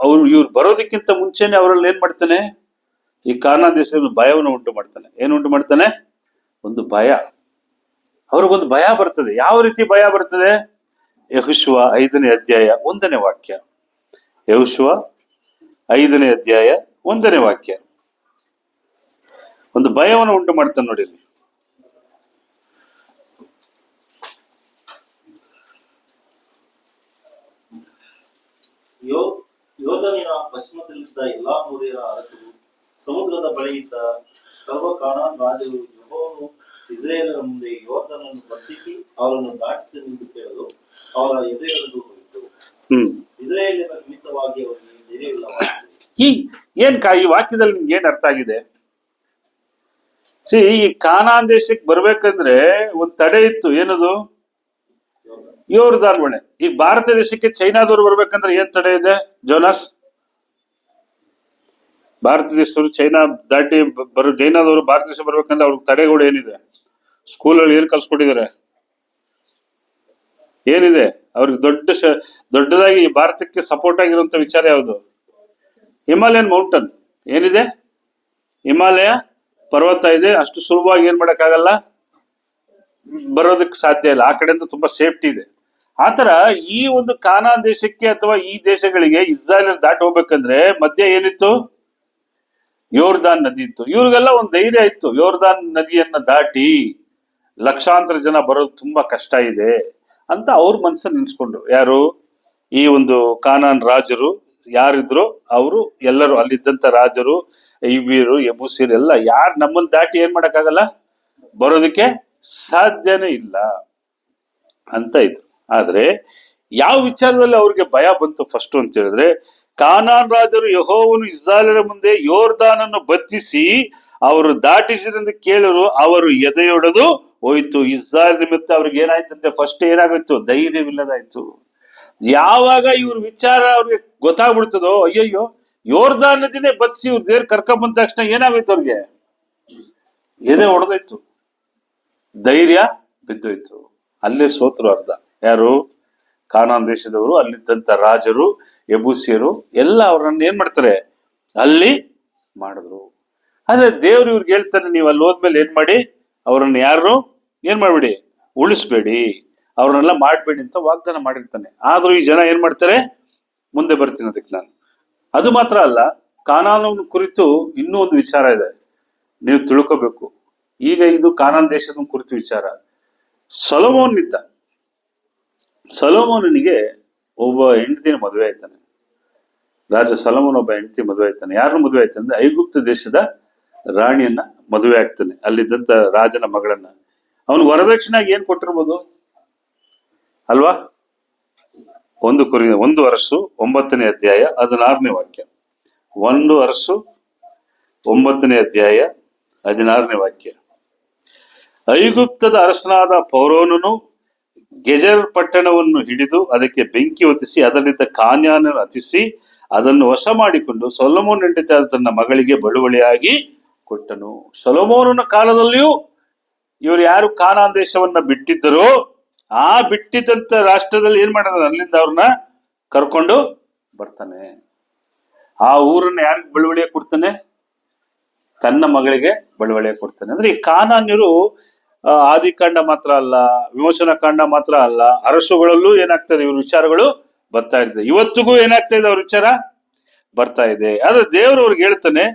ಇವ್ರು ಬರೋದಕ್ಕಿಂತ ಮುಂಚೆನೆ ಅವರಲ್ಲಿ ಏನ್ ಮಾಡ್ತಾನೆ? ಈ ಕಾನಾನ್ ದೇಶದ ಭಯವನ್ನು ಉಂಟು ಮಾಡ್ತಾನೆ. ಏನು ಉಂಟು ಮಾಡ್ತಾನೆ? ಒಂದು ಭಯ. ಅವ್ರಿಗೊಂದು ಭಯ ಬರ್ತದೆ. ಯಾವ ರೀತಿ ಭಯ ಬರ್ತದೆ? ಯೆಹೋಶುವ 5ನೇ ಅಧ್ಯಾಯ 1ನೇ ವಾಕ್ಯ. ಯೆಹೋಶುವ 5ನೇ ಅಧ್ಯಾಯ 1ನೇ ವಾಕ್ಯ. ಒಂದು ಭಯವನ್ನು ಉಂಟು ಮಾಡ್ತಾನೆ ನೋಡಿ. ಯೋರ್ದನಿನ ಪಶ್ಚಿಮದಲ್ಲಿದ್ದ ಎಲ್ಲಾ ಅಮೋರಿಯರ ಅರಸರು, ಸಮುದ್ರದ ಬಳಿ ಇದ್ದ ಸರ್ವ ಕಾನಾನ್ ರಾಜರು ಯೆಹೋವನು ಇಸ್ರಾಯೇಲರ ಮುಂದೆ ಯೋರ್ದನನ್ನು ಬಂಧಿಸಿ ಅವರನ್ನು ದಾಟಿಸಲೆಂದು ಕೇಳಲು ಅವರ ಎದೆಯೊಡೆದು ಹೋಯಿತು. ಇಸ್ರಾಯೇಲಿನ ನಿಮಿತ್ತವಾಗಿ ಅವರಿಗೆ ಧೈರ್ಯವಿಲ್ಲವಾಯಿತು. ಈ ವಾಕ್ಯದಲ್ಲಿ ನಿಮ್ಗೆ ಏನ್ ಅರ್ಥ ಆಗಿದೆ? ಈ ಕಾನಾನ್ ದೇಶಕ್ಕೆ ಬರ್ಬೇಕಂದ್ರೆ ಒಂದ್ ತಡೆ ಇತ್ತು. ಏನದು? ಯೋರ್ದಾನ್ ಹೊಳೆ. ಈಗ ಭಾರತ ದೇಶಕ್ಕೆ ಚೈನಾದವ್ರು ಬರ್ಬೇಕಂದ್ರೆ ಏನ್ ತಡೆ ಇದೆ ಜೋನಾಸ್? ಭಾರತ ದೇಶದವರು ಚೈನಾ ದಾಟಿ ಚೈನಾದವರು ಭಾರತ ದೇಶ ಬರ್ಬೇಕಂದ್ರೆ ಅವ್ರಿಗೆ ತಡೆಗಳು ಏನಿದೆ? ಸ್ಕೂಲಲ್ಲಿ ಏನ್ ಕಲ್ಸ್ಕೊಟ್ಟಿದ್ದಾರೆ? ಏನಿದೆ ಅವ್ರಿಗೆ? ದೊಡ್ಡದಾಗಿ ಭಾರತಕ್ಕೆ ಸಪೋರ್ಟ್ ಆಗಿರುವಂತ ವಿಚಾರ ಯಾವುದು? ಹಿಮಾಲಯನ್ ಮೌಂಟನ್ ಏನಿದೆ? ಹಿಮಾಲಯ ಪರ್ವತ ಇದೆ. ಅಷ್ಟು ಸುಲಭವಾಗಿ ಏನ್ ಮಾಡಕ್ಕಾಗಲ್ಲ, ಬರೋದಕ್ಕೆ ಸಾಧ್ಯ ಇಲ್ಲ. ಆ ಕಡೆಯಿಂದ ತುಂಬಾ ಸೇಫ್ಟಿ ಇದೆ. ಆತರ ಈ ಒಂದು ಕಾನಾನ್ ದೇಶಕ್ಕೆ ಅಥವಾ ಈ ದೇಶಗಳಿಗೆ ಇಸ್ರಾಯೇಲ್ ದಾಟಿ ಹೋಗ್ಬೇಕಂದ್ರೆ ಮಧ್ಯ ಏನಿತ್ತು? ಯೋರ್ದಾನ್ ನದಿ ಇತ್ತು. ಇವ್ರಿಗೆಲ್ಲ ಒಂದು ಧೈರ್ಯ ಇತ್ತು, ಯೋರ್ದಾನ್ ನದಿಯನ್ನ ದಾಟಿ ಲಕ್ಷಾಂತರ ಜನ ಬರೋದು ತುಂಬಾ ಕಷ್ಟ ಇದೆ ಅಂತ ಅವ್ರ ಮನಸ್ಸಲ್ಲಿ ನಿಲ್ಸ್ಕೊಂಡ್ರು. ಯಾರು? ಈ ಒಂದು ಕಾನಾನ್ ರಾಜರು ಯಾರಿದ್ರು ಅವರು ಎಲ್ಲರೂ, ಅಲ್ಲಿದ್ದಂತ ರಾಜರು, ಇವ್ವಿರು, ಯಬೂಸಿರು ಎಲ್ಲ ಯಾರು ನಮ್ಮನ್ನ ದಾಟಿ ಏನ್ ಮಾಡಕ್ಕಾಗಲ್ಲ, ಬರೋದಕ್ಕೆ ಸಾಧ್ಯನೇ ಇಲ್ಲ ಅಂತ ಇದ್ರು. ಆದ್ರೆ ಯಾವ ವಿಚಾರದಲ್ಲಿ ಅವ್ರಿಗೆ ಭಯ ಬಂತು ಫಸ್ಟ್ ಅಂತ ಹೇಳಿದ್ರೆ, ಕಾನಾನ್ ರಾಜರು ಯೆಹೋವನು ಇಸ್ರಾಯೇಲರ ಮುಂದೆ ಯೋರ್ದಾನನ್ನು ಬತ್ತಿಸಿ ಅವರು ದಾಟಿಸಿದಂತೆ ಕೇಳರು, ಅವರು ಎದೆಯೊಡೆದು ಹೋಯ್ತು. ಇಸ್ರಾಯೇಲ್ ನಿಮಿತ್ತ ಅವ್ರಿಗೆ ಏನಾಯ್ತಂತೆ? ಫಸ್ಟ್ ಏನಾಗೋಯ್ತು? ಧೈರ್ಯವಿಲ್ಲದಾಯ್ತು. ಯಾವಾಗ ಇವ್ರ ವಿಚಾರ ಅವ್ರಿಗೆ ಗೊತ್ತಾಗ್ಬಿಡ್ತದೋ, ಅಯ್ಯಯ್ಯೋ ಯೋರ್ದಾನ್ ನದಿನೇ ಬತ್ಸಿ ಇವ್ರ ದೇವ್ರ ಕರ್ಕೊಂಡ್ ಬಂದ ತಕ್ಷಣ ಏನಾಗೋಯ್ತು? ಅವ್ರಿಗೆ ಎದೆ ಹೊಡೆದೋಯ್ತು, ಧೈರ್ಯ ಬಿದ್ದೋಯ್ತು. ಅಲ್ಲೇ ಸೋತರು ಅರ್ಧ. ಯಾರು? ಕಾನಾನ್ ದೇಶದವರು, ಅಲ್ಲಿದ್ದಂತ ರಾಜರು, ಯಬೂಸಿಯರು ಎಲ್ಲ ಅವ್ರನ್ನ ಏನ್ ಮಾಡ್ತಾರೆ? ಅಲ್ಲಿ ಮಾಡಿದ್ರು. ಆದ್ರೆ ದೇವ್ರು ಇವ್ರಿಗೆ ಹೇಳ್ತಾನೆ, ನೀವು ಅಲ್ಲಿ ಹೋದ್ಮೇಲೆ ಏನ್ ಮಾಡಿ, ಅವ್ರನ್ನ ಯಾರು ಏನ್ ಮಾಡ್ಬೇಡಿ, ಉಳಿಸ್ಬೇಡಿ, ಅವ್ರನ್ನೆಲ್ಲ ಮಾಡ್ಬೇಡಿ ಅಂತ ವಾಗ್ದಾನ ಮಾಡಿರ್ತಾನೆ. ಆದ್ರೂ ಈ ಜನ ಏನ್ ಮಾಡ್ತಾರೆ? ಮುಂದೆ ಬರ್ತೀನಿ ಅದಕ್ಕೆ ನಾನು. ಅದು ಮಾತ್ರ ಅಲ್ಲ, ಕಾನಾನ್ ಕುರಿತು ಇನ್ನೂ ಒಂದು ವಿಚಾರ ಇದೆ, ನೀವು ತಿಳ್ಕೋಬೇಕು. ಈಗ ಇದು ಕಾನಾನ್ ದೇಶದ ಕುರಿತು ವಿಚಾರ. ಸೊಲೊಮೋನ್ ಇದ್ದ. ಸೊಲೊಮೋನನಿಗೆ ಒಬ್ಬ ಹೆಂಡತಿನ ಮದುವೆ ಆಯ್ತಾನೆ. ರಾಜ ಸೊಲೊಮೋನ್ ಒಬ್ಬ ಹೆಂಡತಿ ಮದುವೆ ಆಯ್ತಾನೆ. ಯಾರನ್ನ ಮದುವೆ ಆಯ್ತಂದ್ರೆ ಐಗುಪ್ತ ದೇಶದ ರಾಣಿಯನ್ನ ಮದುವೆ ಆಗ್ತಾನೆ, ಅಲ್ಲಿದ್ದಂತ ರಾಜನ ಮಗಳನ್ನ. ಅವನು ವರದಕ್ಷಿಣೆಯಾಗಿ ಏನ್ ಕೊಟ್ಟಿರ್ಬೋದು ಅಲ್ವಾ? 1 ಅರಸು 9ನೇ ಅಧ್ಯಾಯ 16ನೇ ವಾಕ್ಯ. 1 ಅರಸು 9ನೇ ಅಧ್ಯಾಯ 16ನೇ ವಾಕ್ಯ. ಐಗುಪ್ತದ ಅರಸನಾದ ಫರೋನನು ಗೆಜರ್ ಪಟ್ಟಣವನ್ನು ಹಿಡಿದು ಅದಕ್ಕೆ ಬೆಂಕಿ ಹೊತ್ತಿಸಿ ಅದರಿಂದ ಕಾನ್ಯಾನನ್ನು ಹತಿಸಿ ಅದನ್ನು ವಶ ಮಾಡಿಕೊಂಡು ಸೊಲೊಮೋನ್ ಹೆಂಡತಿಯಾದ ತನ್ನ ಮಗಳಿಗೆ ಬಳುವಳಿಯಾಗಿ ಕೊಟ್ಟನು. ಸೊಲೊಮೋನನ ಕಾಲದಲ್ಲಿಯೂ ಇವರು ಯಾರು ಕಾನಾನ್ ದೇಶವನ್ನ ಬಿಟ್ಟಿದ್ದರೋ ಆ ಬಿಟ್ಟಿದ್ದಂತ ರಾಷ್ಟ್ರದಲ್ಲಿ ಏನ್ ಮಾಡಿದಾರೆ? ಅಲ್ಲಿಂದ ಅವ್ರನ್ನ ಕರ್ಕೊಂಡು ಬರ್ತಾನೆ. ಆ ಊರನ್ನ ಯಾರಿಗೆ ಬಳುವಳಿಯಾಗಿ ಕೊಡ್ತಾನೆ? ತನ್ನ ಮಗಳಿಗೆ ಬಳುವಳಿಯಾಗಿ ಕೊಡ್ತಾನೆ. ಅಂದ್ರೆ ಈ ಕಾನಾನ್ಯರು ಆದಿಕಾಂಡ ಮಾತ್ರ ಅಲ್ಲ, ವಿಮೋಚನಾ ಕಾಂಡ ಮಾತ್ರ ಅಲ್ಲ, ಅರಸುಗಳಲ್ಲೂ ಏನಾಗ್ತದೆ ಇವ್ರ ವಿಚಾರಗಳು ಬರ್ತಾ ಇದೆ. ಇವತ್ತಿಗೂ ಏನಾಗ್ತಾ ಇದೆ? ಅವ್ರ ವಿಚಾರ ಬರ್ತಾ ಇದೆ. ಆದ್ರೆ ದೇವರು ಅವ್ರಿಗೆ ಹೇಳ್ತಾನೆ,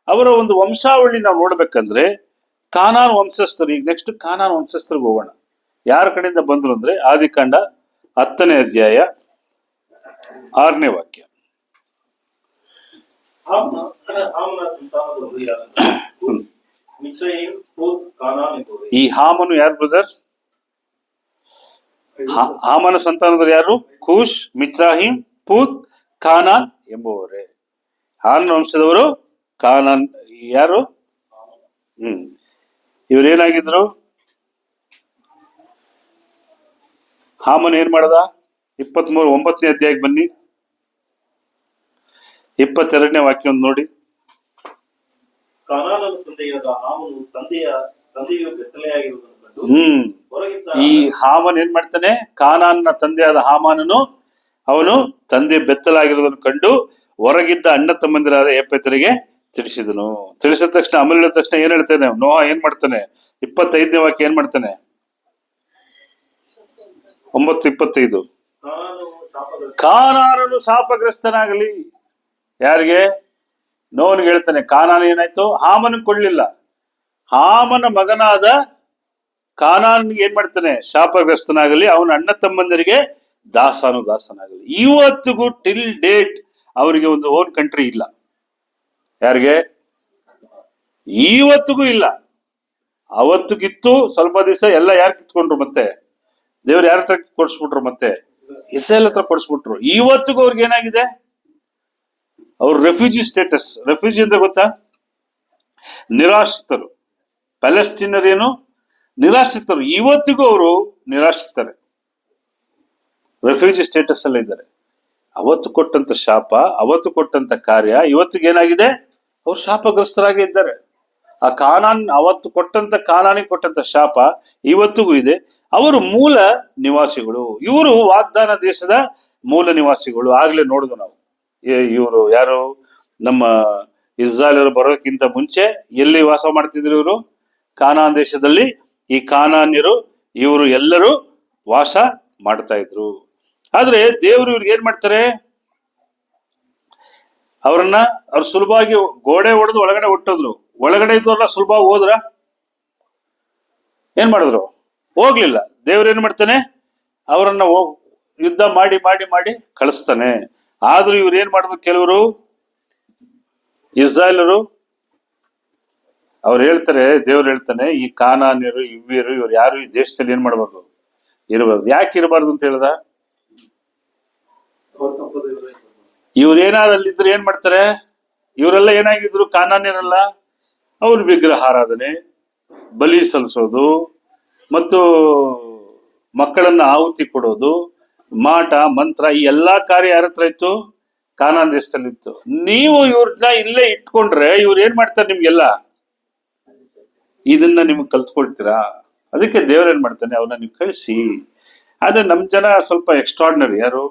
ಅವರ ಒಂದು ವಂಶಾವಳಿ ನಾವು ನೋಡ್ಬೇಕಂದ್ರೆ ಕಾನಾನ್ ವಂಶಸ್ಥರು. ಈಗ ನೆಕ್ಸ್ಟ್ ಕಾನಾನ್ ವಂಶಸ್ಥರಿಗೆ ಹೋಗೋಣ. ಯಾರ ಕಡೆಯಿಂದ ಬಂದ್ರು ಅಂದ್ರೆ ಆದಿಕಾಂಡ 10ನೇ ಅಧ್ಯಾಯ 6ನೇ ವಾಕ್ಯ. ಈ ಹಾಮನು ಯಾರು ಬ್ರದರ್? ಹಾಮನ ಸಂತಾನದರು ಯಾರು? ಕೂಶ್, ಮಿಚ್ರಾಹಿಂ, ಪೂತ್, ಕಾನಾನ್ ಎಂಬುವರೇ. ಹಾಮನ ವಂಶದವರು ಕಾನಾನ್. ಯಾರು? ಇವ್ರೇನಾಗಿದ್ರು? ಹಾಮನ್ ಏನ್ ಮಾಡದ? 9ನೇ ಅಧ್ಯಾಯಕ್ಕೆ ಬನ್ನಿ, 22ನೇ ವಾಕ್ಯವನ್ನು ನೋಡಿ. ಈ ಹಾಮನ್ ಏನ್ ಮಾಡ್ತಾನೆ? ಕಾನಾನ್ನ ತಂದೆಯಾದ ಹಾಮಾನನು ಅವನು ತಂದೆ ಬೆತ್ತಲಾಗಿರೋದನ್ನು ಕಂಡು ಹೊರಗಿದ್ದ ಅಣ್ಣ ತಮ್ಮಂದಿರಾದ ಏಪೆತರಿಗೆ ತಿಳಿಸಿದನು. ತಿಳಿಸಿದ ತಕ್ಷಣ ಆಮೇಲೆ ತಕ್ಷಣ ಏನ್ ಹೇಳ್ತಾನೆ? ನೋಹ ಏನ್ ಮಾಡ್ತಾನೆ? 25ನೇ ವಾಕ್ಯ ಏನ್ ಮಾಡ್ತಾನೆ? 9:25. ಕಾನಾನನು ಶಾಪಗ್ರಸ್ತನಾಗಲಿ. ಯಾರಿಗೆ? ನೋವನಿಗೆ ಹೇಳ್ತಾನೆ. ಕಾನಾನ್ ಏನಾಯ್ತು? ಹಾಮನ ಕೊಡ್ಲಿಲ್ಲ. ಹಾಮನ ಮಗನಾದ ಕಾನಾನ್ಗೆ ಏನ್ ಮಾಡ್ತಾನೆ? ಶಾಪಗ್ರಸ್ತನಾಗಲಿ, ಅವನ ಅಣ್ಣ ತಮ್ಮಂದರಿಗೆ ದಾಸನಾಗಲಿ. ಇವತ್ತಿಗೂ ಟಿಲ್ ಡೇಟ್ ಅವರಿಗೆ ಒಂದು ಓನ್ ಕಂಟ್ರಿ ಇಲ್ಲ. ಯಾರಿಗೆ? ಇವತ್ತಿಗೂ ಇಲ್ಲ. ಅವತ್ತಿಗಿತ್ತು ಸ್ವಲ್ಪ ದಿವಸ ಎಲ್ಲ ಯಾರು ಕಿತ್ಕೊಂಡ್ರು? ಮತ್ತೆ ದೇವ್ರು ಯಾರ ಹತ್ರ ಕೊಡ್ಸ್ಬಿಟ್ರು? ಮತ್ತೆ ಇಸ್ರೇಲ್ ಹತ್ರ ಕೊಡ್ಸ್ಬಿಟ್ರು. ಇವತ್ತಿಗೂ ಅವ್ರಿಗೆ ಏನಾಗಿದೆ? ಅವ್ರ ರೆಫ್ಯೂಜಿ ಸ್ಟೇಟಸ್. ರೆಫ್ಯೂಜಿ ಅಂದ್ರೆ ಗೊತ್ತಾ? ನಿರಾಶ್ರಿತರು. ಪ್ಯಾಲೆಸ್ಟೀನರ್ ಏನು? ನಿರಾಶ್ರಿತರು. ಇವತ್ತಿಗೂ ಅವರು ನಿರಾಶ್ರಿತರೆ, ರೆಫ್ಯೂಜಿ ಸ್ಟೇಟಸ್ ಅಲ್ಲೇ ಇದ್ದಾರೆ. ಅವತ್ತು ಕೊಟ್ಟಂತ ಶಾಪ, ಅವತ್ತು ಕೊಟ್ಟಂತ ಕಾರ್ಯ ಇವತ್ತಿಗೆ ಏನಾಗಿದೆ? ಅವ್ರು ಶಾಪಗ್ರಸ್ತರಾಗಿ ಇದ್ದಾರೆ. ಆ ಕಾನಾನ್, ಅವತ್ತು ಕೊಟ್ಟಂತ ಕಾನಾನಿಗೆ ಕೊಟ್ಟಂತ ಶಾಪ ಇವತ್ತಿಗೂ ಇದೆ. ಅವರು ಮೂಲ ನಿವಾಸಿಗಳು, ಇವರು ವಾಗ್ದಾನ ದೇಶದ ಮೂಲ ನಿವಾಸಿಗಳು. ಆಗ್ಲೇ ನೋಡುದು ನಾವು. ಇವರು ಯಾರು? ನಮ್ಮ ಇಸ್ರಾಯೇಲರು ಬರೋದಕ್ಕಿಂತ ಮುಂಚೆ ಎಲ್ಲಿ ವಾಸ ಮಾಡ್ತಿದ್ರು ಇವರು? ಕಾನಾನ್ ದೇಶದಲ್ಲಿ. ಈ ಕಾನಾನ್ಯರು ಇವರು ಎಲ್ಲರೂ ವಾಸ ಮಾಡ್ತಾ ಇದ್ರು. ಆದ್ರೆ ದೇವರು ಇವ್ರಿಗೆ ಏನ್ ಮಾಡ್ತಾರೆ? ಅವ್ರು ಸುಲಭವಾಗಿ ಗೋಡೆ ಹೊಡೆದು ಒಳಗಡೆ ಹೊಟ್ಟೋದ್ರು. ಒಳಗಡೆ ಇದ್ದವ್ರಲ್ಲ ಸುಲಭವಾಗಿ ಹೋದ್ರ? ಏನ್ ಮಾಡಿದ್ರು? ಹೋಗ್ಲಿಲ್ಲ. ದೇವ್ರು ಏನ್ ಮಾಡ್ತಾನೆ? ಅವರನ್ನ ಯುದ್ಧ ಮಾಡಿ ಮಾಡಿ ಮಾಡಿ ಕಳಿಸ್ತಾನೆ. ಆದ್ರೂ ಇವ್ರು ಏನ್ ಮಾಡಿದ್ರು? ಕೆಲವರು ಇಸ್ರಾಯೇಲರು ಅವ್ರು ಹೇಳ್ತಾರೆ, ದೇವ್ರು ಹೇಳ್ತಾನೆ, ಈ ಕಾನಾನ್ಯರು, ಇವ್ರು ಯಾರು ಈ ದೇಶದಲ್ಲಿ ಏನ್ ಮಾಡಬಾರ್ದು? ಇರಬಾರ್ದು. ಯಾಕೆ ಇರಬಾರ್ದು ಅಂತ ಹೇಳ್ದ? ಇವ್ರೇನಾರು ಅಲ್ಲಿದ್ರೆ ಏನ್ ಮಾಡ್ತಾರೆ? ಇವರೆಲ್ಲ ಏನಾಗಿದ್ರು? ಕಾನಾನ್ಯರೆಲ್ಲ ಅವ್ರ ವಿಗ್ರಹ ಆರಾಧನೆ, ಬಲಿ ಸಲ್ಲಿಸೋದು, ಮತ್ತು ಮಕ್ಕಳನ್ನ ಆಹುತಿ ಕೊಡೋದು, ಮಾಟ ಮಂತ್ರ, ಈ ಎಲ್ಲಾ ಕಾರ್ಯ ಯಾರ ಹತ್ರ ಇತ್ತು? ಕಾನಾನ್ ದೇಶದಲ್ಲಿ ಇತ್ತು. ನೀವು ಇವ್ರನ್ನ ಇಲ್ಲೇ ಇಟ್ಕೊಂಡ್ರೆ ಇವ್ರು ಏನ್ ಮಾಡ್ತಾರೆ? ನಿಮ್ಗೆಲ್ಲ ಇದನ್ನ ನಿಮ್ಗೆ ಕಲ್ತ್ಕೊಳ್ತೀರಾ? ಅದಕ್ಕೆ ದೇವ್ರ ಏನ್ ಮಾಡ್ತಾನೆ? ಅವ್ರನ್ನ ನೀವು ಕಳಿಸಿ. ಆದ್ರೆ ನಮ್ ಜನ ಸ್ವಲ್ಪ ಎಕ್ಸ್ಟ್ರಾರ್ಡಿನರಿ. ಯಾರು?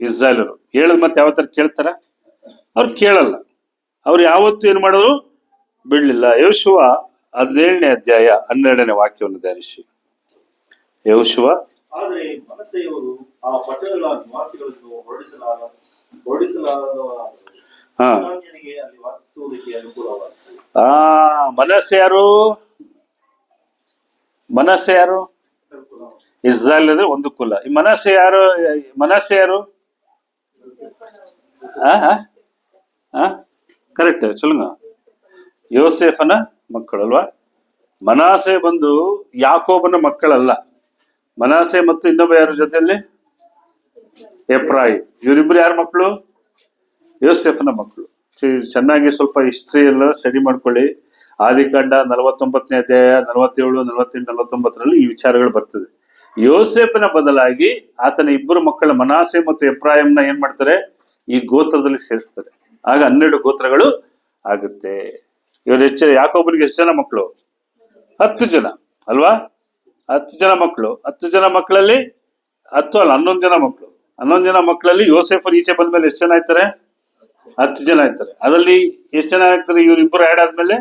ಇಸ್ರಾಯೇಲರು. ಹೇಳದ್ ಮತ್ತೆ ಯಾವತ್ತರ ಕೇಳ್ತಾರ? ಅವ್ರು ಕೇಳಲ್ಲ. ಅವ್ರು ಯಾವತ್ತು ಏನ್ ಮಾಡಿದ್ರು? ಬಿಡ್ಲಿಲ್ಲ. ಯೆಹೋಶುವ 17ನೇ ಅಧ್ಯಾಯ 12ನೇ ವಾಕ್ಯವನ್ನು ಧ್ಯಾನಿಸಿ. ಯೆಹೋಶುವ. ಆದರೆ ಮನಸ್ಸೆಯವರು ಆ ಪಟ್ಟಣಗಳ ನಿವಾಸಿಗಳನ್ನು ಹೊರಡಿಸಲಾರದವರಾಗಿ ಅಲ್ಲಿ ವಾಸಿಸುವುದಕ್ಕೆ ಅನುಕೂಲವಾಯಿತು. ಮನಸ್ಸೆ ಯಾರು? ಮನಸ್ಸೆ ಯಾರು? ಇಸ್ರಾಯೇಲ್ ಅಂದ್ರೆ ಒಂದು ಕುಲ. ಈ ಮನಸ್ಸೆ ಯಾರು? ಮನಸ್ಸೆ ಯಾರು? ಕರೆಕ್ಟ್ ಚಲುಂಗ. ಯೋಸೇಫನ ಮಕ್ಕಳು ಅಲ್ವಾ? ಮನಾಸೆ ಬಂದು ಯಾಕೋಬನ ಮಕ್ಕಳಲ್ಲ. ಮನಾಸೆ ಮತ್ತು ಇನ್ನೊಬ್ಬ ಯಾರ ಜೊತೆಯಲ್ಲಿ? ಎಫ್ರಾಯಿಮ್. ಇವರಿಬ್ರು ಯಾರ ಮಕ್ಕಳು? ಯೋಸೇಫನ ಮಕ್ಕಳು. ಚೆನ್ನಾಗಿ ಸ್ವಲ್ಪ ಹಿಸ್ಟ್ರಿ ಎಲ್ಲ ಸ್ಟಡಿ ಮಾಡ್ಕೊಳ್ಳಿ. ಆದಿಕಾಂಡ 49ನೇ ಅಧ್ಯಾಯ 47, 48, 49ರಲ್ಲಿ ಈ ವಿಚಾರಗಳು ಬರ್ತದೆ. ಯೋಸೇಫನ ಬದಲಾಗಿ ಆತನ ಇಬ್ಬರು ಮಕ್ಕಳ ಮನಾಸೆ ಮತ್ತು ಎಫ್ರಾಯಿಮ್ನ ಏನ್ ಮಾಡ್ತಾರೆ? ಈ ಗೋತ್ರದಲ್ಲಿ ಸೇರಿಸ್ತಾರೆ. ಆಗ 12 ಗೋತ್ರಗಳು ಆಗುತ್ತೆ. ಇವರು ಯಾಕೋಬನಿಗೆ ಎಷ್ಟು ಜನ ಮಕ್ಕಳು? 10 ಜನ ಅಲ್ವಾ? 10 ಜನ ಮಕ್ಕಳು. 10 ಜನ ಮಕ್ಕಳಲ್ಲಿ 10 ಅಲ್ಲ 11 ಜನ ಮಕ್ಕಳು. 11 ಜನ ಮಕ್ಕಳಲ್ಲಿ ಯೋಸೇಫರ್ ಈಚೆ ಬಂದ್ಮೇಲೆ ಎಷ್ಟು ಜನ ಆಯ್ತಾರೆ? 10 ಜನ ಆಯ್ತಾರೆ. ಅದರಲ್ಲಿ ಎಷ್ಟು ಜನ ಆಗ್ತಾರೆ? ಇವ್ರಿಬ್ಬರು ಆ್ಯಡ್ ಆದ್ಮೇಲೆ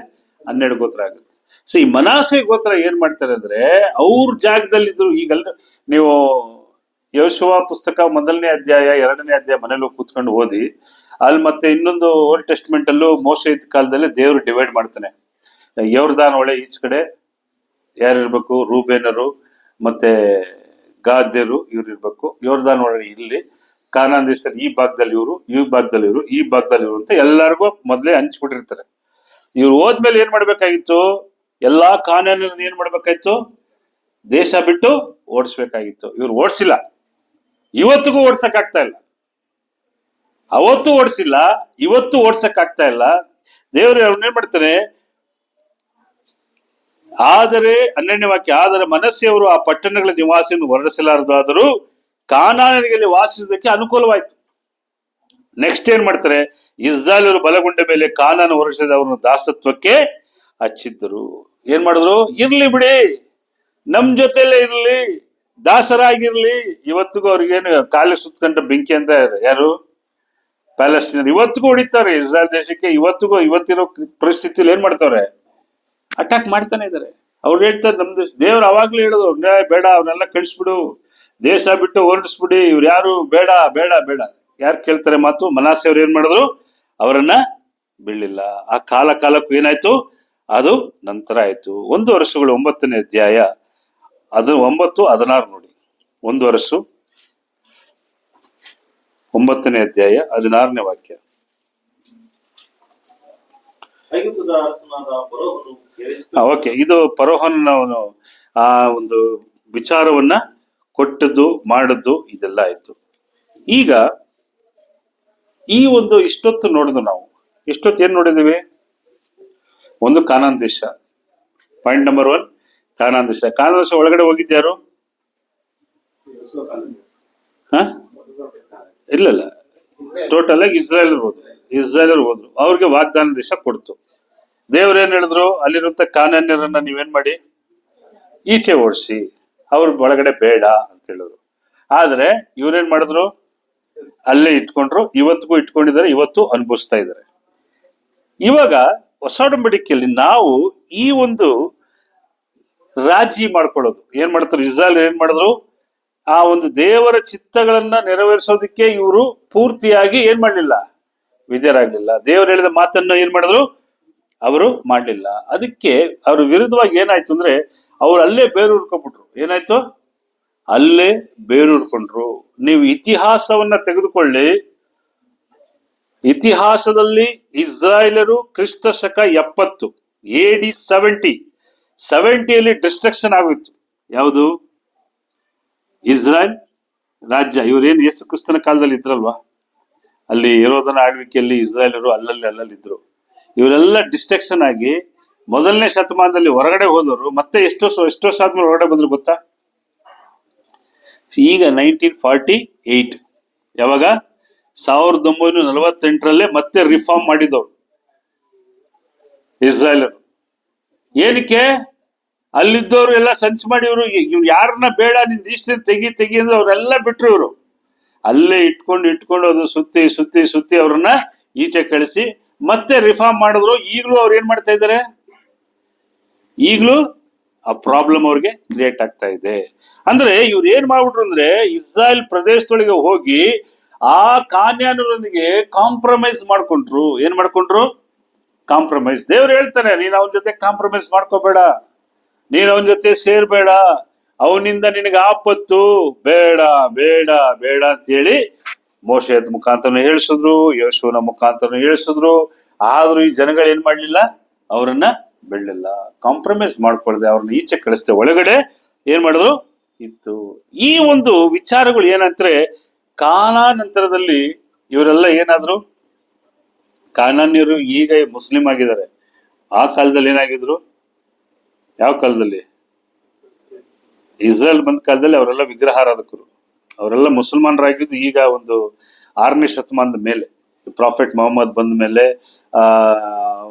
12 ಗೋತ್ರ ಆಗುತ್ತೆ. ಸೊ ಈ ಮನಾಸೆ ಗೋತ್ರ ಏನ್ ಮಾಡ್ತಾರೆ ಅಂದ್ರೆ ಅವ್ರ ಜಾಗದಲ್ಲಿ ಇದ್ರು. ಈಗಲ್ಲ ನೀವು ಯೆಹೋಶುವ ಪುಸ್ತಕ 1ನೇ ಅಧ್ಯಾಯ 2ನೇ ಅಧ್ಯಾಯ ಮನೇಲಿ ಕೂತ್ಕೊಂಡು ಓದಿ. ಅಲ್ಲಿ ಮತ್ತೆ ಇನ್ನೊಂದು ಓಲ್ಡ್ ಟೆಸ್ಟ್ಮೆಂಟ್ ಅಲ್ಲೂ ಮೋಶೆ ಇದ್ದ ಕಾಲದಲ್ಲಿ ದೇವರು ಡಿವೈಡ್ ಮಾಡ್ತಾನೆ. ಯೋರ್ದಾನ್ ಹೊಳೆ ಈಚ ಕಡೆ ಯಾರಿರ್ಬೇಕು? ರೂಬೇನರು ಮತ್ತೆ ಗಾದ್ಯರು ಇವ್ರು ಇರ್ಬೇಕು. ಯೋರ್ದಾನ್ ಹೊಳೆ ಇಲ್ಲಿ. ಕಾನಾನ್ ದೇಶದಲ್ಲಿ ಈ ಭಾಗದಲ್ಲಿ ಇವರು, ಈ ಭಾಗದಲ್ಲಿ ಇವರು, ಈ ಭಾಗದಲ್ಲಿ ಇವರು ಅಂತ ಎಲ್ಲರಿಗೂ ಮೊದಲೇ ಹಂಚ್ಬಿಟ್ಟಿರ್ತಾರೆ. ಇವ್ರು ಹೋದ್ಮೇಲೆ ಏನ್ ಮಾಡ್ಬೇಕಾಗಿತ್ತು? ಎಲ್ಲಾ ಕಾನಾನ್ಯರನ್ನ ಏನ್ ಮಾಡ್ಬೇಕಾಯ್ತು? ದೇಶ ಬಿಟ್ಟು ಓಡಿಸ್ಬೇಕಾಗಿತ್ತು. ಇವ್ರು ಓಡಿಸಿಲ್ಲ. ಇವತ್ತಿಗೂ ಓಡ್ಸಕ್ ಆಗ್ತಾ ಇಲ್ಲ. ಅವತ್ತು ಓಡಿಸಿಲ್ಲ, ಇವತ್ತು ಓಡ್ಸಕ್ ಆಗ್ತಾ ಇಲ್ಲ. ದೇವರು ಅವ್ರನ್ನೇನ್ ಮಾಡ್ತಾನೆ? ಆದರೆ 12ನೇ ವಾಕ್ಯ, ಆದರೆ ಮನಸ್ಸೆಯವರು ಆ ಪಟ್ಟಣಗಳ ನಿವಾಸಿಯನ್ನು ಹೊರಡಿಸಲಾರದಾದರೂ ಕಾನಾನ್ಯರಿಗೆ ವಾಸಿಸೋದಕ್ಕೆ ಅನುಕೂಲವಾಯ್ತು. ನೆಕ್ಸ್ಟ್ ಏನ್ ಮಾಡ್ತಾರೆ? ಇಸ್ರಾಯೇಲರು ಬಲಗೊಂಡ ಮೇಲೆ ಕಾನಾನ್ ಹೊರಡಿಸಿದ ಅವ್ರನ್ನ ದಾಸತ್ವಕ್ಕೆ ಹಚ್ಚಿದ್ದರು. ಏನ್ ಮಾಡಿದ್ರು? ಇರ್ಲಿ ಬಿಡಿ, ನಮ್ ಜೊತೆಲೇ ಇರ್ಲಿ, ದಾಸರಾಗಿರ್ಲಿ. ಇವತ್ತಿಗೂ ಅವ್ರಿಗೇನು ಕಾಲಿ ಸುತ್ಕೊಂಡ ಬೆಂಕಿ ಅಂತ ಯಾರು? ಪ್ಯಾಲೆಸ್ಟೀನರ್ ಇವತ್ತಿಗೂ ಹೊಡಿತಾರೆ ಇಸ್ರಾಯೇಲ್ ದೇಶಕ್ಕೆ. ಇವತ್ತಿರೋ ಪರಿಸ್ಥಿತಿಲಿ ಏನ್ ಮಾಡ್ತಾವ್ರೆ? ಅಟ್ಯಾಕ್ ಮಾಡ್ತಾನೆ ಇದಾರೆ. ಅವ್ರು ಹೇಳ್ತಾರೆ ನಮ್ ದೇಶ. ದೇವ್ರು ಅವಾಗ್ಲೂ ಹೇಳಿದ್ರು, ಬೇಡ, ಅವ್ರನ್ನೆಲ್ಲ ಕಳಿಸ್ಬಿಡು, ದೇಶ ಬಿಟ್ಟು ಹೊರಡಿಸ್ಬಿಡಿ, ಇವ್ರು ಯಾರು ಬೇಡ ಬೇಡ ಬೇಡ. ಯಾರು ಕೇಳ್ತಾರೆ ಮಾತು? ಮನಾಸೆ ಅವ್ರು ಏನ್ ಮಾಡಿದ್ರು? ಅವರನ್ನ ಬೀಳಿಲ್ಲ. ಆ ಕಾಲಕ್ಕೂ ಏನಾಯ್ತು? ಅದು ನಂತರ ಆಯ್ತು. 1 ವರ್ಷಗಳು 9ನೇ ಅಧ್ಯಾಯ 9-16 ನೋಡಿ. 1 ವರ್ಷ 9ನೇ ಅಧ್ಯಾಯ 16ನೇ ವಾಕ್ಯ. ಓಕೆ, ಇದು ಫರೋಹನ ಆ ಒಂದು ವಿಚಾರವನ್ನ ಕೊಟ್ಟದ್ದು ಮಾಡದ್ದು ಇದೆಲ್ಲ ಆಯ್ತು. ಈಗ ಈ ಒಂದು ಇಷ್ಟೊತ್ತು ನೋಡಿದ್ವು ನಾವು. ಇಷ್ಟೊತ್ತು ಏನ್ ನೋಡಿದೀವಿ? ಒಂದು ಕಾನಾನ್ ದೇಶ. ಪಾಯಿಂಟ್ ನಂಬರ್ 1 ಕಾನಾನ್ ದೇಶ. ಕಾನಾನ್ ದೇಶ ಒಳಗಡೆ ಹೋಗಿದ್ಯಾರು? ಇಲ್ಲ, ಟೋಟಲ್ ಆಗಿ ಇಸ್ರಾಯೇಲ್ ಹೋದ್ರು. ಅವ್ರಿಗೆ ವಾಗ್ದಾನ ದೇಶ ಕೊಡ್ತು. ದೇವ್ರೇನ್ ಹೇಳಿದ್ರು? ಅಲ್ಲಿರುವಂತ ಕಾನಾನ್ಯರನ್ನ ನೀವೇನ್ ಮಾಡಿ ಈಚೆ ಓಡಿಸಿ, ಅವ್ರ ಒಳಗಡೆ ಬೇಡ ಅಂತ ಹೇಳಿದ್ರು. ಆದ್ರೆ ಇವ್ರೇನ್ ಮಾಡಿದ್ರು? ಅಲ್ಲೇ ಇಟ್ಕೊಂಡ್ರು. ಇವತ್ತಿಗೂ ಇಟ್ಕೊಂಡಿದ್ದಾರೆ, ಇವತ್ತು ಅನುಭವಿಸ್ತಾ ಇದ್ದಾರೆ. ಇವಾಗ ಹೊಸ ಒಡಂಬಡಿಕೆಯಲ್ಲಿ ನಾವು ಈ ಒಂದು ರಾಜಿ ಮಾಡ್ಕೊಳ್ಳೋದು ಏನ್ ಮಾಡ್ತಾರೆ? ಇಸ್ರಾಯೇಲ್ ಏನ್ ಮಾಡಿದ್ರು? ಆ ಒಂದು ದೇವರ ಚಿತ್ತಗಳನ್ನ ನೆರವೇರಿಸೋದಕ್ಕೆ ಇವರು ಪೂರ್ತಿಯಾಗಿ ಏನ್ ಮಾಡ್ಲಿಲ್ಲ? ವಿಧೇಯರಾಗ್ಲಿಲ್ಲ. ದೇವರು ಹೇಳಿದ ಮಾತನ್ನ ಏನ್ ಮಾಡಿದ್ರು? ಅವರು ಮಾಡ್ಲಿಲ್ಲ. ಅದಕ್ಕೆ ಅವ್ರ ವಿರುದ್ಧವಾಗಿ ಏನಾಯ್ತು ಅಂದ್ರೆ ಅವ್ರು ಅಲ್ಲೇ ಬೇರೂರ್ಕೊಂಡ್ಬಿಟ್ರು. ಏನಾಯ್ತು? ಅಲ್ಲೇ ಬೇರೂರ್ಕೊಂಡ್ರು. ನೀವು ಇತಿಹಾಸವನ್ನ ತೆಗೆದುಕೊಳ್ಳಿ. ಇತಿಹಾಸದಲ್ಲಿ ಇಸ್ರಾಯೇಲರು ಕ್ರಿಸ್ತ ಶಕ 70 AD 70 ಡಿಸ್ಟ್ರಕ್ಷನ್ ಆಗೋಯ್ತು. ಯಾವುದು? ಇಸ್ರಾಯೇಲ್ ರಾಜ್ಯ. ಇವರೇನು ಯೇಸು ಕ್ರಿಸ್ತನ ಕಾಲದಲ್ಲಿ ಇದ್ರಲ್ವಾ, ಅಲ್ಲಿ ಹೆರೋದನ ಆಳ್ವಿಕೆಯಲ್ಲಿ ಇಸ್ರಾಯೇಲರು ಅಲ್ಲಲ್ಲಿ ಇದ್ರು. ಇವರೆಲ್ಲ ಡಿಸ್ಟ್ರಕ್ಷನ್ ಆಗಿ ಮೊದಲನೇ ಶತಮಾನದಲ್ಲಿ ಹೊರಗಡೆ ಹೋದವರು ಮತ್ತೆ ಎಷ್ಟು ವರ್ಷ ಆದ್ಮೇಲೆ ಹೊರಗಡೆ ಬಂದ್ರು ಗೊತ್ತಾ? ಈಗ 1948. ಯಾವಾಗ? 1948 ಮತ್ತೆ ರಿಫಾರ್ಮ್ ಮಾಡಿದವರು ಇಸ್ರಾಯೇಲರು. ಏನಕ್ಕೆ? ಅಲ್ಲಿದ್ದವರು ಎಲ್ಲ ಸಂಚು ಮಾಡಿ ಇವ್ರು ಯಾರನ್ನ ಬೇಡ ನಿನ್ ದೇಶದಿಂದ ತೆಗಿ ಅಂದ್ರೆ ಅವರೆಲ್ಲ ಬಿಟ್ರು. ಇವರು ಅಲ್ಲೇ ಇಟ್ಕೊಂಡು ಅದು ಸುತ್ತಿ ಅವ್ರನ್ನ ಈಚೆ ಕಳಿಸಿ ಮತ್ತೆ ರಿಫಾರ್ಮ್ ಮಾಡಿದ್ರು. ಈಗಲೂ ಅವ್ರು ಏನ್ ಮಾಡ್ತಾ ಇದ್ದಾರೆ? ಈಗಲೂ ಆ ಪ್ರಾಬ್ಲಮ್ ಅವ್ರಿಗೆ ಕ್ರಿಯೇಟ್ ಆಗ್ತಾ ಇದೆ. ಅಂದ್ರೆ ಇವ್ರು ಏನ್ ಮಾಡ್ಬಿಟ್ರು ಅಂದ್ರೆ ಇಸ್ರಾಯೇಲ್ ಪ್ರದೇಶದೊಳಗೆ ಹೋಗಿ ಆ ಕಾನ್ಯಾನರೊಂದಿಗೆ ಕಾಂಪ್ರಮೈಸ್ ಮಾಡ್ಕೊಂಡ್ರು. ಏನ್ ಮಾಡ್ಕೊಂಡ್ರು? ಕಾಂಪ್ರಮೈಸ್. ದೇವ್ರು ಹೇಳ್ತಾನೆ, ನೀನ್ ಅವನ ಜೊತೆ ಕಾಂಪ್ರಮೈಸ್ ಮಾಡ್ಕೋಬೇಡ, ನೀನ್ ಅವನ ಜೊತೆ ಸೇರ್ಬೇಡ, ಅವನಿಂದ ನಿನಗೆ ಆಪತ್ತು, ಬೇಡ ಬೇಡ ಬೇಡ ಅಂತ ಹೇಳಿ ಮೋಶೆಯ ಮುಖಾಂತರ ಹೇಳಿಸಿದ್ರು, ಯೇಸುವಿನ ಮುಖಾಂತರ ಹೇಳಿಸಿದ್ರು. ಆದ್ರೂ ಈ ಜನಗಳು ಏನ್ ಮಾಡ್ಲಿಲ್ಲ? ಅವರನ್ನ ಬಿಡ್ಲಿಲ್ಲ. ಕಾಂಪ್ರಮೈಸ್ ಮಾಡ್ಕೊಳ್ದೆ ಅವ್ರನ್ನ ಈಚೆ ಕಳಿಸ್ದೆ. ಒಳಗಡೆ ಏನ್ ಮಾಡಿದ್ರು? ಇತ್ತು. ಈ ಒಂದು ವಿಚಾರಗಳು ಏನಂದ್ರೆ ಕಾನಾನ್ ನಂತರದಲ್ಲಿ ಇವರೆಲ್ಲ ಏನಾದ್ರು? ಕಾನಾನ್ಯರು ಈಗ ಮುಸ್ಲಿಂ ಆಗಿದ್ದಾರೆ. ಆ ಕಾಲದಲ್ಲಿ ಏನಾಗಿದ್ರು? ಯಾವ ಕಾಲದಲ್ಲಿ? ಇಸ್ರೇಲ್ ಬಂದ ಕಾಲದಲ್ಲಿ ಅವರೆಲ್ಲ ವಿಗ್ರಹಾರಾಧಕರು. ಅವರೆಲ್ಲ ಮುಸಲ್ಮಾನರಾಗಿದ್ದು ಈಗ ಒಂದು 6ನೇ ಶತಮಾನದ ಮೇಲೆ, ಪ್ರಾಫೆಟ್ ಮೊಹಮ್ಮದ್ ಬಂದ ಮೇಲೆ,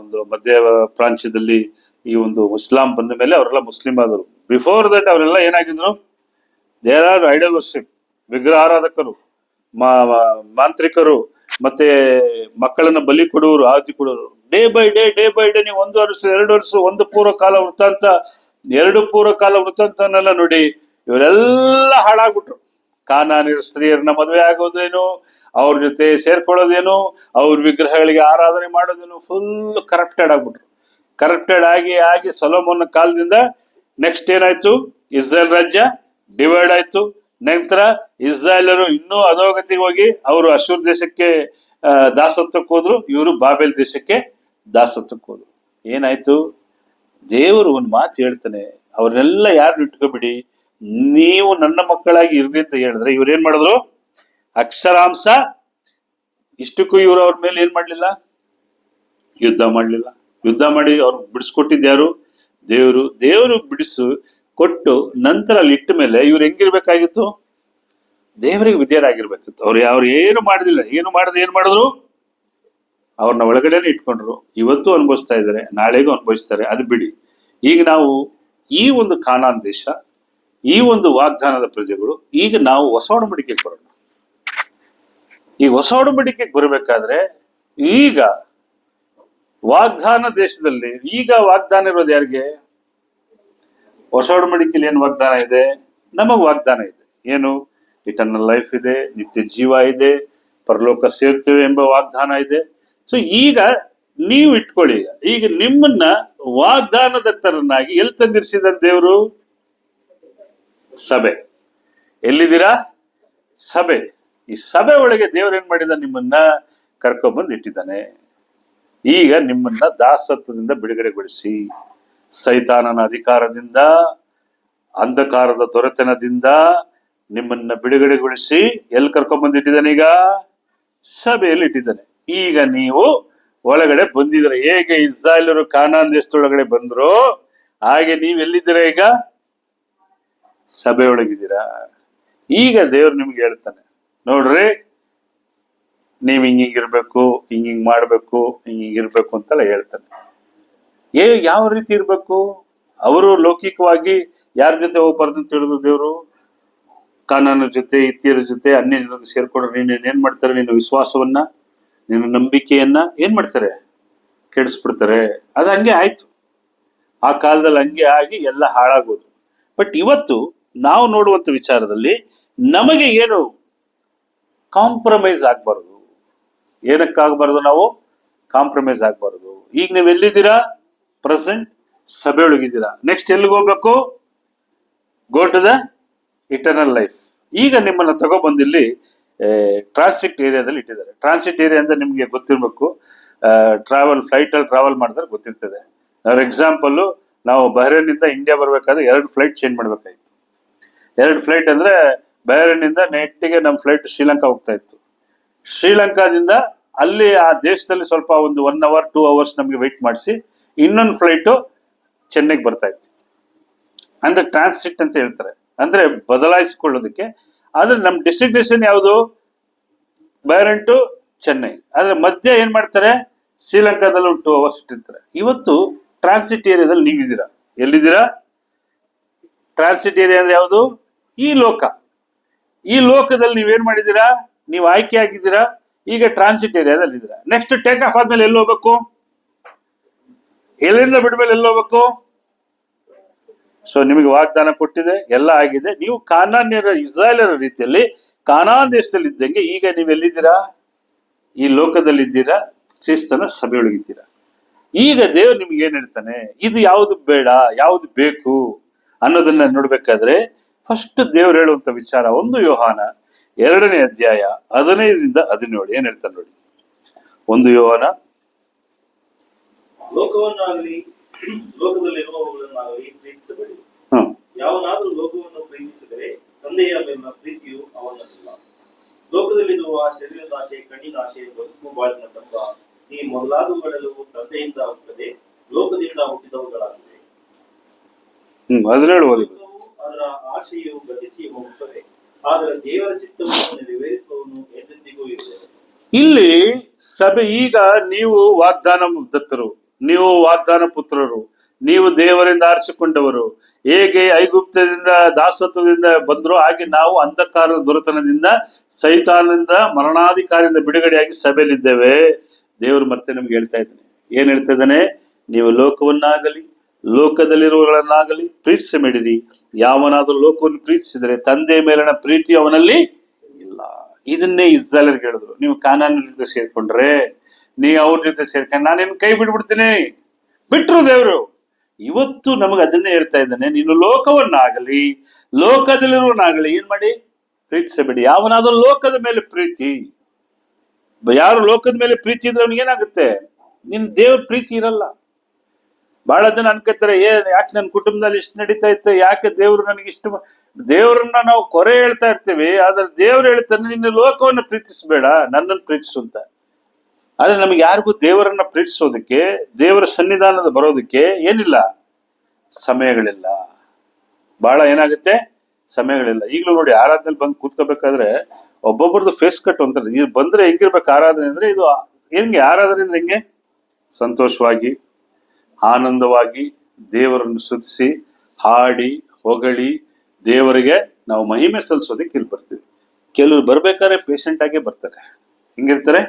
ಒಂದು ಮಧ್ಯ ಪ್ರಾಂತ್ಯದಲ್ಲಿ ಈ ಒಂದು ಇಸ್ಲಾಂ ಬಂದ ಮೇಲೆ ಅವರೆಲ್ಲ ಮುಸ್ಲಿಂ ಆದರು. ಬಿಫೋರ್ ದಟ್ ಅವರೆಲ್ಲ ಏನಾಗಿದ್ರು? ದೇರ್ ಆರ್ ಐಡಲ್ ವರ್ಷಿಪ್, ವಿಗ್ರಹಾರಾಧಕರು, ಮಾಂತ್ರಿಕರು, ಮತ್ತೆ ಮಕ್ಕಳನ್ನ ಬಲಿ ಕೊಡುವರು, ಆಹುತಿ ಕೊಡುವರು. ಡೇ ಬೈ ಡೇ ನೀವು 1 ವರ್ಷ 2 ವರ್ಷ, 1 ಪೂರ್ವಕಾಲ ವೃತ್ತಾಂತ, 2 ಪೂರ್ವಕಾಲ ವೃತ್ತಾಂತನೆಲ್ಲ ನೋಡಿ ಇವರೆಲ್ಲ ಹಾಳಾಗ್ಬಿಟ್ರು. ಕಾನಾನ್ಯರ ಸ್ತ್ರೀಯರನ್ನ ಮದುವೆ ಆಗೋದೇನು, ಅವ್ರ ಜೊತೆ ಸೇರ್ಕೊಳ್ಳೋದೇನು, ಅವ್ರ ವಿಗ್ರಹಗಳಿಗೆ ಆರಾಧನೆ ಮಾಡೋದೇನು, ಫುಲ್ ಕರಪ್ಟೆಡ್ ಆಗ್ಬಿಟ್ರು. ಕರಪ್ಟೆಡ್ ಆಗಿ ಸೊಲೊಮೋನ್ ಕಾಲದಿಂದ ನೆಕ್ಸ್ಟ್ ಏನಾಯ್ತು? ಇಸ್ರೇಲ್ ರಾಜ್ಯ ಡಿವೈಡ್ ಆಯ್ತು. ನಂತರ ಇಸ್ರಾಯೇಲರು ಇನ್ನೂ ಅಧೋಗತಿಗೆ ಹೋಗಿ ಅವರು ಅಶೂರ್ ದೇಶಕ್ಕೆ ದಾಸತ್ವಕ್ಕೆ ಹೋದ್ರು. ಇವರು ಬಾಬೆಲ್ ದೇಶಕ್ಕೆ ದಾಸತ್ವಕ್ಕೆ ಹೋದ್ರು. ಏನಾಯ್ತು? ದೇವರು ಒಂದು ಮಾತು ಹೇಳ್ತಾನೆ, ಅವ್ರನ್ನೆಲ್ಲ ಯಾರು ಇಟ್ಕೋಬಿಡಿ, ನೀವು ನನ್ನ ಮಕ್ಕಳಾಗಿ ಇರ್ರಿ ಅಂತ ಹೇಳಿದ್ರೆ ಇವ್ರೇನ್ ಮಾಡಿದ್ರು? ಅಕ್ಷರಾಂಶ ಇಷ್ಟಕ್ಕೂ ಇವರು ಅವ್ರ ಮೇಲೆ ಏನ್ ಮಾಡ್ಲಿಲ್ಲ? ಯುದ್ಧ ಮಾಡ್ಲಿಲ್ಲ. ಯುದ್ಧ ಮಾಡಿ ಅವ್ರು ಬಿಡಿಸ್ಕೊಟ್ಟಿದ್ಯಾರು? ದೇವರು ಬಿಡಿಸು ಕೊಟ್ಟು ನಂತರ ಅಲ್ಲಿ ಇಟ್ಟ ಮೇಲೆ ಇವ್ರು ಹೆಂಗಿರ್ಬೇಕಾಗಿತ್ತು? ದೇವರಿಗೆ ವಿಧೇಯರಾಗಿರ್ಬೇಕಿತ್ತು. ಅವ್ರು ಏನು ಮಾಡಿದಿಲ್ಲ. ಏನು ಮಾಡಿದ್ರು? ಅವ್ರನ್ನ ಒಳಗಡೆನೆ ಇಟ್ಕೊಂಡ್ರು. ಇವತ್ತು ಅನುಭವಿಸ್ತಾ ಇದ್ದಾರೆ, ನಾಳೆಗೂ ಅನುಭವಿಸ್ತಾರೆ. ಅದು ಬಿಡಿ. ಈಗ ನಾವು ಈ ಒಂದು ಕಾನಾನ್ ದೇಶ, ಈ ಒಂದು ವಾಗ್ದಾನದ ಪ್ರಜೆಗಳು, ಈಗ ನಾವು ಹೊಸ ಒಡಂಬಡಿಕೆಗೆ ಬರೋಣ. ಈ ಹೊಸ ಒಡಂಬಡಿಕೆಗೆ ಬರಬೇಕಾದ್ರೆ ಈಗ ವಾಗ್ದಾನ ದೇಶದಲ್ಲಿ ಈಗ ವಾಗ್ದಾನ ಇರೋದು ಯಾರಿಗೆ? ಹೊಸ ಒಡಂಬಡಿಕೆಯಲ್ಲಿ ಏನು ವಾಗ್ದಾನ ಇದೆ? ನಮಗ್ ವಾಗ್ದಾನ ಇದೆ. ಏನು? ಇಟರ್ನಲ್ ಲೈಫ್ ಇದೆ, ನಿತ್ಯ ಜೀವ ಇದೆ, ಪರಲೋಕ ಸೇರ್ತೇವೆ ಎಂಬ ವಾಗ್ದಾನ ಇದೆ. ಸೊ ಈಗ ನೀವು ಇಟ್ಕೊಳ್ಳಿ. ಈಗ ನಿಮ್ಮನ್ನ ವಾಗ್ದಾನದತ್ತರನ್ನಾಗಿ ಎಲ್ಲಿ ತಂದಿರಿಸಿದ ದೇವರು? ಸಭೆ. ಎಲ್ಲಿದ್ದೀರಾ? ಸಭೆ. ಈ ಸಭೆ ಒಳಗೆ ದೇವ್ರು ಏನ್ ಮಾಡಿದ? ನಿಮ್ಮನ್ನ ಕರ್ಕೊಂಡ್ಬಂದು ಇಟ್ಟಿದ್ದಾನೆ. ಈಗ ನಿಮ್ಮನ್ನ ದಾಸತ್ವದಿಂದ ಬಿಡುಗಡೆಗೊಳಿಸಿ, ಸೈತಾನನ ಅಧಿಕಾರದಿಂದ, ಅಂಧಕಾರದ ದೊರೆತನದಿಂದ, ನಿಮ್ಮನ್ನ ಬಿಡುಗಡೆಗೊಳಿಸಿ ಎಲ್ಲಿ ಕರ್ಕೊಂಡ್ ಬಂದಿಟ್ಟಿದ್ದಾನೆ? ಈಗ ಸಭೆಯಲ್ಲಿ ಇಟ್ಟಿದ್ದಾನೆ. ಈಗ ನೀವು ಒಳಗಡೆ ಬಂದಿದ್ರೆ, ಹೇಗೆ ಇಸ್ರಾಯೇಲರು ಕಾನಾನ್ ದೇಶದೊಳಗಡೆ ಬಂದ್ರು ಹಾಗೆ ನೀವ್ ಎಲ್ಲಿದ್ದೀರಾ? ಈಗ ಸಭೆ ಒಳಗಿದ್ದೀರಾ. ಈಗ ದೇವ್ರು ನಿಮ್ಗೆ ಹೇಳ್ತಾನೆ, ನೋಡ್ರಿ ನೀವ್ ಹಿಂಗಿರ್ಬೇಕು, ಹಿಂಗಿಂಗ್ ಮಾಡ್ಬೇಕು, ಹಿಂಗಿರ್ಬೇಕು ಅಂತೆಲ್ಲ ಹೇಳ್ತಾನೆ. ಯಾವ ರೀತಿ ಇರ್ಬೇಕು? ಅವರು ಲೌಕಿಕವಾಗಿ ಯಾರ ಜೊತೆ ಹೋಗ್ಬಾರ್ದು ಅಂತ ಹೇಳಿದ್ರು ದೇವ್ರು? ಕಾನಾನ ಜೊತೆ, ಇತ್ಯರ ಜೊತೆ, ಅನ್ಯ ಜನತೆ ಸೇರ್ಕೊಂಡ್ರೆ ನೀನ್ ಏನ್ ಮಾಡ್ತಾರೆ? ನಿನ್ನ ವಿಶ್ವಾಸವನ್ನ, ನಿನ್ನ ನಂಬಿಕೆಯನ್ನ ಏನ್ ಮಾಡ್ತಾರೆ? ಕೆಡಿಸ್ಬಿಡ್ತಾರೆ. ಅದು ಹಂಗೆ ಆಯ್ತು. ಆ ಕಾಲದಲ್ಲಿ ಹಂಗೆ ಆಗಿ ಎಲ್ಲ ಹಾಳಾಗೋದು. ಬಟ್ ಇವತ್ತು ನಾವು ನೋಡುವಂತ ವಿಚಾರದಲ್ಲಿ ನಮಗೆ ಏನು ಕಾಂಪ್ರಮೈಸ್ ಆಗ್ಬಾರ್ದು. ಏನಕ್ಕಾಗಬಾರ್ದು? ನಾವು ಕಾಂಪ್ರಮೈಸ್ ಆಗ್ಬಾರ್ದು. ಈಗ ನೀವು ಎಲ್ಲಿದ್ದೀರಾ? ಪ್ರೆಸೆಂಟ್ ಸಭೆ ಒಳಗಿದ್ದೀರಾ. ನೆಕ್ಸ್ಟ್ ಎಲ್ಲಿಗೆ ಹೋಗ್ಬೇಕು? Go to the eternal life. ಈಗ ನಿಮ್ಮನ್ನ ತಗೊಬಂದಿಲ್ಲಿ ಟ್ರಾನ್ಸಿಟ್ ಏರಿಯಾದಲ್ಲಿ ಇಟ್ಟಿದ್ದಾರೆ. ಟ್ರಾನ್ಸಿಟ್ ಏರಿಯಾ ಅಂತ ನಿಮ್ಗೆ ಗೊತ್ತಿರ್ಬೇಕು. ಫ್ಲೈಟ್ ಅಲ್ಲಿ ಟ್ರಾವೆಲ್ ಮಾಡಿದ್ರೆ ಗೊತ್ತಿರ್ತದೆ. ಫಾರ್ ಎಕ್ಸಾಂಪಲ್, ನಾವು ಬಹ್ರೇನ್ ಇಂದ ಇಂಡಿಯಾ ಬರ್ಬೇಕಾದ್ರೆ 2 ಫ್ಲೈಟ್ ಚೇಂಜ್ ಮಾಡ್ಬೇಕಾಯ್ತು. 2 ಫ್ಲೈಟ್ ಅಂದ್ರೆ ಬಹ್ರೇನ್ ಇಂದ ನೆಟ್ಟಿಗೆ ನಮ್ಮ ಫ್ಲೈಟ್ ಶ್ರೀಲಂಕಾ ಹೋಗ್ತಾ ಇತ್ತು. ಶ್ರೀಲಂಕಾದಿಂದ ಅಲ್ಲಿ ಆ ದೇಶದಲ್ಲಿ ಸ್ವಲ್ಪ ಒಂದು 1 hour 2 hours ನಮ್ಗೆ ವೆಯ್ಟ್ ಮಾಡಿಸಿ ಇನ್ನೊಂದು ಫ್ಲೈಟ್ ಚೆನ್ನೈಗೆ ಬರ್ತಾ ಇತ್ತು. ಅಂದ್ರೆ ಟ್ರಾನ್ಸಿಟ್ ಅಂತ ಹೇಳ್ತಾರೆ, ಅಂದ್ರೆ ಬದಲಾಯಿಸಿಕೊಳ್ಳೋದಕ್ಕೆ. ಆದ್ರೆ ನಮ್ ಡೆಸ್ಟಿನೇಷನ್ ಯಾವುದು? Bahrain to Chennai. ಆದ್ರೆ ಮಧ್ಯ ಏನ್ ಮಾಡ್ತಾರೆ? ಶ್ರೀಲಂಕಾದಲ್ಲಿ 2 hours ಇಟ್ಟಿರ್ತಾರೆ. ಇವತ್ತು ಟ್ರಾನ್ಸಿಟ್ ಏರಿಯಾದಲ್ಲಿ ನೀವಿದ್ದೀರಾ. ಎಲ್ಲಿದ್ದೀರಾ? ಟ್ರಾನ್ಸಿಟ್ ಏರಿಯಾ ಅಂದ್ರೆ ಯಾವುದು? ಈ ಲೋಕ. ಈ ಲೋಕದಲ್ಲಿ ನೀವೇನ್ ಮಾಡಿದ್ದೀರಾ? ನೀವು ಆಯ್ಕೆ ಆಗಿದ್ದೀರಾ. ಈಗ ಟ್ರಾನ್ಸಿಟ್ ಏರಿಯಾದಲ್ಲಿ ಇದ್ದೀರಾ. ನೆಕ್ಸ್ಟ್ ಟೇಕ್ ಆಫ್ ಆದ್ಮೇಲೆ ಎಲ್ಲಿ ಹೋಗ್ಬೇಕು? ಎಲ್ಲಿಂದ ಬಿಡ್ಮೇಲೆ ಎಲ್ಲಿ ಹೋಗ್ಬೇಕು? ಸೊ ನಿಮಗೆ ವಾಗ್ದಾನ ಕೊಟ್ಟಿದೆ, ಎಲ್ಲ ಆಗಿದೆ. ನೀವು ಕಾನಾನ್ಯರ, ಇಸ್ರಾಯೇಲರ ರೀತಿಯಲ್ಲಿ ಕಾನಾನ್ ದೇಶದಲ್ಲಿ ಇದ್ದಂಗೆ ಈಗ ನೀವು ಎಲ್ಲಿದ್ದೀರಾ? ಈ ಲೋಕದಲ್ಲಿದ್ದೀರಾ. ಕ್ರಿಸ್ತನ ಸಭೆಯೊಳಗಿದ್ದೀರಾ. ಈಗ ದೇವ್ರು ನಿಮ್ಗೆ ಏನ್ ಹೇಳ್ತಾನೆ? ಇದು ಯಾವ್ದು ಬೇಡ, ಯಾವ್ದು ಬೇಕು ಅನ್ನೋದನ್ನ ನೋಡ್ಬೇಕಾದ್ರೆ ಫಸ್ಟ್ ದೇವ್ರು ಹೇಳುವಂತ ವಿಚಾರ 1 ಯೋಹಾನ 2ನೇ ಅಧ್ಯಾಯ 15ರಿಂದ 17 ಏನ್ ಹೇಳ್ತಾನೆ ನೋಡಿ. 1 ಯೋಹಾನ, ಲೋಕವನ್ನಾಗಲಿ ಲೋಕದಲ್ಲಿರುವವುಗಳನ್ನಾಗಲಿ ಪ್ರೀತಿಸಬೇಡಿ. ಯಾವನಾದ್ರೂ ಲೋಕವನ್ನು ಪ್ರೀತಿಸಿದರೆ ತಂದೆಯ ಮೇಲಿನ ಪ್ರೀತಿಯು ಅವನಲ್ಲ. ಲೋಕದಲ್ಲಿರುವ ಶರೀರದಾಶೆ, ಕಣ್ಣಿನಾಶೆ, ಬದುಕು ಬಾಳಿನ ತಂಬ ಈ ಮೊದಲಾದವುಗಳೆಲ್ಲವೂ ತಂದೆಯಿಂದ ಹುಟ್ಟದೆ ಲೋಕದಿಂದ ಹುಟ್ಟಿದವುಗಳಾಗಿವೆ. ಅದರ ಆಶೆಯು ಗತಿಸಿ ಹೋಗುತ್ತದೆ, ಆದರೆ ದೇವರ ಚಿತ್ತವನ್ನು ನೆರವೇರಿಸುವವನು ಎಂದೆಂದಿಗೂ ಇರುತ್ತದೆ. ಇಲ್ಲಿ ಸಭೆ, ಈಗ ನೀವು ವಾಗ್ದಾನ ದತ್ತರು, ನೀವು ವಾಗ್ದಾನ ಪುತ್ರರು, ನೀವು ದೇವರಿಂದ ಆರಿಸಿಕೊಂಡವರು. ಹೇಗೆ ಐಗುಪ್ತದಿಂದ ದಾಸತ್ವದಿಂದ ಬಂದ್ರು ಹಾಗೆ ನಾವು ಅಂಧಕಾರದ ದೊರೆತನದಿಂದ, ಸೈತಾನದಿಂದ, ಮರಣಾಧಿಕಾರಿಯಿಂದ ಬಿಡುಗಡೆಯಾಗಿ ಸಭೆಯಲ್ಲಿದ್ದೇವೆ. ದೇವರು ಮತ್ತೆ ನಮ್ಗೆ ಹೇಳ್ತಾ ಇದ್ದಾನೆ. ಏನ್ ಹೇಳ್ತಾ ಇದ್ದಾನೆ? ನೀವು ಲೋಕವನ್ನಾಗಲಿ ಲೋಕದಲ್ಲಿರುವಗಳನ್ನಾಗಲಿ ಪ್ರೀತಿಸಬೇಡಿರಿ. ಯಾವನಾದ್ರೂ ಲೋಕವನ್ನು ಪ್ರೀತಿಸಿದರೆ ತಂದೆಯ ಮೇಲಿನ ಪ್ರೀತಿ ಅವನಲ್ಲಿ ಇಲ್ಲ. ಇದನ್ನೇ ಇಸ್ರಾಯೇಲರಿಗೆ ಹೇಳಿದ್ರು. ನೀವು ಕಾನಾನ್ ಜೊತೆ ಸೇರ್ಕೊಂಡ್ರೆ, ನೀವು ಅವ್ರ ಜೊತೆ ಸೇರ್ಕೊಂಡು ನಾನೇನು ಕೈ ಬಿಡ್ಬಿಡ್ತೀನಿ. ಬಿಟ್ರು ದೇವರು. ಇವತ್ತು ನಮಗೆ ಅದನ್ನೇ ಹೇಳ್ತಾ ಇದ್ದಾನೆ, ನೀನು ಲೋಕವನ್ನಾಗಲಿ ಲೋಕದಲ್ಲಿರುವನಾಗಲಿ ಏನ್ ಮಾಡಿ? ಪ್ರೀತಿಸಬೇಡಿ. ಯಾವನಾದ್ರೂ ಲೋಕದ ಮೇಲೆ ಪ್ರೀತಿ, ಯಾರು ಲೋಕದ ಮೇಲೆ ಪ್ರೀತಿ ಇದ್ರೆ ಅವ್ನಿಗೆ ಏನಾಗುತ್ತೆ? ನಿನ್ ದೇವ್ರ ಪ್ರೀತಿ ಇರಲ್ಲ. ಬಹಳ ಜನ ಅನ್ಕೋತಾರೆ, ಯಾಕೆ ನನ್ನ ಕುಟುಂಬದಲ್ಲಿ ಇಷ್ಟು ನಡೀತಾ ಇತ್ತು, ಯಾಕೆ ದೇವ್ರು ನನಗೆ ಇಷ್ಟು. ದೇವ್ರನ್ನ ನಾವು ಕೊರೆ ಹೇಳ್ತಾ ಇರ್ತೀವಿ, ಆದ್ರೆ ದೇವ್ರು ಹೇಳ್ತಾನೆ ನಿನ್ನ ಲೋಕವನ್ನು ಪ್ರೀತಿಸಬೇಡ, ನನ್ನನ್ನು ಪ್ರೀತಿಸು ಅಂತ. ಆದ್ರೆ ನಮ್ಗೆ ಯಾರಿಗೂ ದೇವರನ್ನ ಪ್ರೀತಿಸೋದಕ್ಕೆ, ದೇವರ ಸನ್ನಿಧಾನದ ಬರೋದಕ್ಕೆ ಏನಿಲ್ಲ, ಸಮಯಗಳಿಲ್ಲ. ಬಹಳ ಏನಾಗುತ್ತೆ? ಸಮಯಗಳಿಲ್ಲ. ಈಗಲೂ ನೋಡಿ, ಆರಾಧನೆಯಲ್ಲಿ ಬಂದು ಕೂತ್ಕೋಬೇಕಾದ್ರೆ ಒಬ್ಬೊಬ್ಬರದು ಫೇಸ್ ಕಟ್ ಅಂತಾರೆ. ಇದು ಬಂದ್ರೆ ಹೆಂಗಿರ್ಬೇಕು ಆರಾಧನೆ ಅಂದ್ರೆ? ಇದು ಹೆಂಗೆ ಆರಾಧನೆ ಅಂದ್ರೆ? ಹೆಂಗೆ ಸಂತೋಷವಾಗಿ, ಆನಂದವಾಗಿ ದೇವರನ್ನು ಸ್ತುತಿಸಿ, ಹಾಡಿ, ಹೊಗಳಿ ದೇವರಿಗೆ ನಾವು ಮಹಿಮೆ ಸಲ್ಲಿಸೋದಕ್ಕೆ ಇಲ್ಲಿ ಬರ್ತೀವಿ. ಕೆಲವರು ಬರ್ಬೇಕಾದ್ರೆ ಪೇಷಂಟ್ ಆಗೇ ಬರ್ತಾರೆ. ಹಿಂಗಿರ್ತಾರೆ.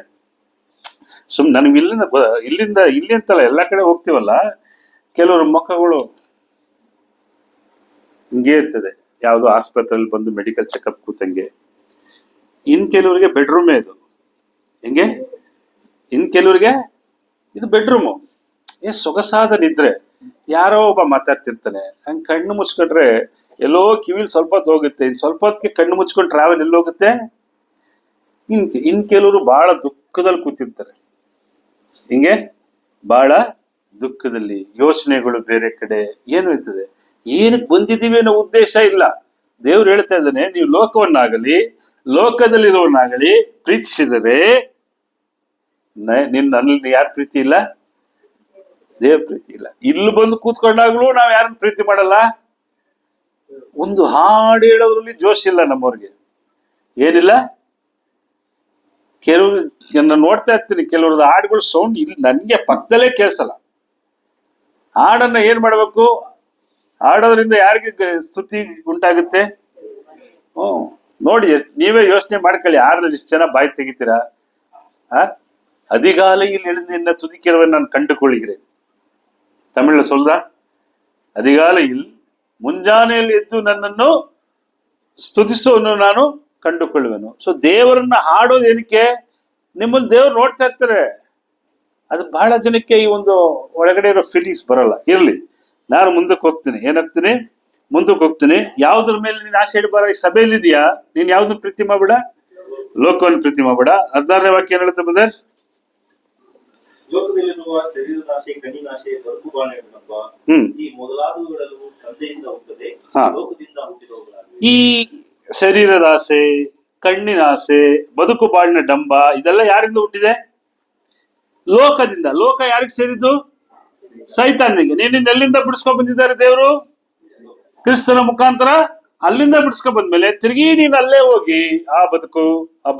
ನನಗೆ ಇಲ್ಲಿಂದ ಇಲ್ಲಿ ಅಂತಲ್ಲ, ಎಲ್ಲಾ ಕಡೆ ಹೋಗ್ತೀವಲ್ಲ, ಕೆಲವರು ಮುಖಗಳು ಹಿಂಗೆ ಇರ್ತದೆ. ಯಾವ್ದೋ ಆಸ್ಪತ್ರೆಯಲ್ಲಿ ಬಂದು ಮೆಡಿಕಲ್ ಚೆಕಪ್ ಕೂತಂಗೆ. ಇನ್ ಕೆಲವರಿಗೆ ಬೆಡ್ರೂಮೇ ಇದು. ಹೆಂಗೆ? ಇನ್ ಕೆಲವರಿಗೆ ಇದು ಬೆಡ್ರೂಮು. ಸೊಗಸಾದ ನಿದ್ರೆ. ಯಾರೋ ಒಬ್ಬ ಮಾತಾಡ್ತಿರ್ತಾನೆ, ಹಂಗ್ ಕಣ್ಣು ಮುಚ್ಕೊಂಡ್ರೆ ಎಲ್ಲೋ ಕಿವಿಲ್ ಸ್ವಲ್ಪ ಹೊತ್ತು ಹೋಗುತ್ತೆ. ಸ್ವಲ್ಪ ಹೊತ್ತಿಗೆ ಕಣ್ಣು ಮುಚ್ಕೊಂಡು ಟ್ರಾವೆಲ್ ಎಲ್ಲಿ ಹೋಗುತ್ತೆ? ಇನ್ ಕೆಲವರು ಬಹಳ ದುಃಖದಲ್ಲಿ ಕೂತಿರ್ತಾರೆ. ಹಿಂಗೆ ಬಹಳ ದುಃಖದಲ್ಲಿ, ಯೋಚನೆಗಳು ಬೇರೆ ಕಡೆ. ಏನು ಇರ್ತದೆ? ಏನಕ್ಕೆ ಬಂದಿದ್ದೀವಿ ಅನ್ನೋ ಉದ್ದೇಶ ಇಲ್ಲ. ದೇವ್ರು ಹೇಳ್ತಾ ಇದ್ದಾನೆ, ನೀವು ಲೋಕವನ್ನಾಗಲಿ ಲೋಕದಲ್ಲಿರುವವನ್ನಾಗಲಿ ಪ್ರೀತಿಸಿದರೆ ನನ್ನಲ್ಲಿ ಯಾರ ಪ್ರೀತಿ ಇಲ್ಲ? ದೇವ್ರ ಪ್ರೀತಿ ಇಲ್ಲ. ಇಲ್ಲಿ ಬಂದು ಕೂತ್ಕೊಂಡಾಗ್ಲೂ ನಾವ್ ಯಾರನ್ನ ಪ್ರೀತಿ ಮಾಡಲ್ಲ. ಒಂದು ಹಾಡು ಹೇಳೋದ್ರಲ್ಲಿ ಜೋಶ್ ಇಲ್ಲ ನಮ್ಮವ್ರಿಗೆ, ಏನಿಲ್ಲ. ಕೆಲವ್ರು ನಾನು ನೋಡ್ತಾ ಇರ್ತೀನಿ, ಕೆಲವ್ರದ್ದು ಹಾಡುಗಳು ಸೌಂಡ್ ಇಲ್ಲಿ ನನ್ಗೆ ಪಕ್ಕದಲ್ಲೇ ಕೇಳಿಸಲ್ಲ. ಹಾಡನ್ನ ಏನ್ ಮಾಡ್ಬೇಕು? ಹಾಡೋದ್ರಿಂದ ಯಾರಿಗೆ ಸ್ತುತಿ ಉಂಟಾಗುತ್ತೆ? ನೋಡಿ, ನೀವೇ ಯೋಚನೆ ಮಾಡ್ಕೊಳ್ಳಿ, ಯಾರಲ್ಲಿ ಇಷ್ಟು ಜನ ಬಾಯಿ ತೆಗಿತೀರಾ? அதிகாலையில் எழுந்து என்ன துதிக்கிறவன் நான் கண்டு கொள்கிறேன். ತಮಿಳ ಸೊಲ್ದ, ಅಧಿಗಾಲೆயில் ಮುಂಜಾನೆಯಲ್ಲಿ ಎದ್ದು ನನ್ನನ್ನು ಸ್ತುತಿಸುವನು ನಾನು ಕಂಡುಕೊಳ್ಳುವೆನು. ಸೊ ದೇವರನ್ನ ಹಾಡೋದು ಏನಕ್ಕೆ? ನಿಮ್ಮನ್ನು ದೇವ್ರು ನೋಡ್ತಾ ಇರ್ತಾರೆ. ಅದು ಬಹಳ ಜನಕ್ಕೆ ಈ ಒಂದು ಒಳಗಡೆ ಇರೋ ಫೀಲಿಂಗ್ಸ್ ಬರಲ್ಲ. ಇರ್ಲಿ, ನಾನು ಮುಂದಕ್ಕೆ ಹೋಗ್ತೀನಿ. ಏನಾಗ್ತೀನಿ? ಮುಂದಕ್ಕೆ ಹೋಗ್ತೀನಿ. ಯಾವ್ದ್ರ ಮೇಲೆ ನೀನ್ ಆಸೆ ಇಡಬಾರ? ಈ ಸಭೆಯಲ್ಲಿ ಇದೆಯಾ? ನೀನ್ ಯಾವ್ದನ್ನ ಪ್ರೀತಿ ಮಾಡ್ಬೇಡ, ಲೋಕವನ್ನು ಪ್ರೀತಿ ಮಾಡ್ಬೇಡ. 16ನೇ ವಾಕ್ಯ ಏನ್ ಹೇಳುತ್ತೆ ಬ್ರದರ್? ಲೋಕದಲ್ಲಿರುವ ಶರೀರದಾಶೆ, ಕಣ್ಣಿನಾಶೆ, ಬದುಕುಬಾಣೆ ಈ ಮೊದಲಾದವುಗಳೆಲ್ಲವೂ ತಂದೆಯಿಂದ ಹುಟ್ಟದೆ ಲೋಕದಿಂದ ಹುಟ್ಟಿದವುಗಳಾಗಿವೆ. ಈ ಶರೀರದ ಆಸೆ, ಕಣ್ಣಿನ ಆಸೆ, ಬದುಕು ಬಾಳಿನ ಡಂಬ ಇದೆಲ್ಲ ಯಾರಿಂದ ಹುಟ್ಟಿದೆ? ಲೋಕದಿಂದ. ಲೋಕ ಯಾರಿಗೆ ಸೇರಿದ್ದು? ಸೈತಾನಿಗೆ. ನೀನು ಎಲ್ಲಿಂದ ಬಿಡಿಸ್ಕೊಂಡ್ ಬಂದಿದ್ದಾರೆ ದೇವರು? ಕ್ರಿಸ್ತನ ಮುಖಾಂತರ ಅಲ್ಲಿಂದ ಬಿಡಿಸ್ಕೊಂಡ್ ಬಂದ್ಮೇಲೆ ತಿರುಗಿ ನೀನು ಅಲ್ಲೇ ಹೋಗಿ ಆ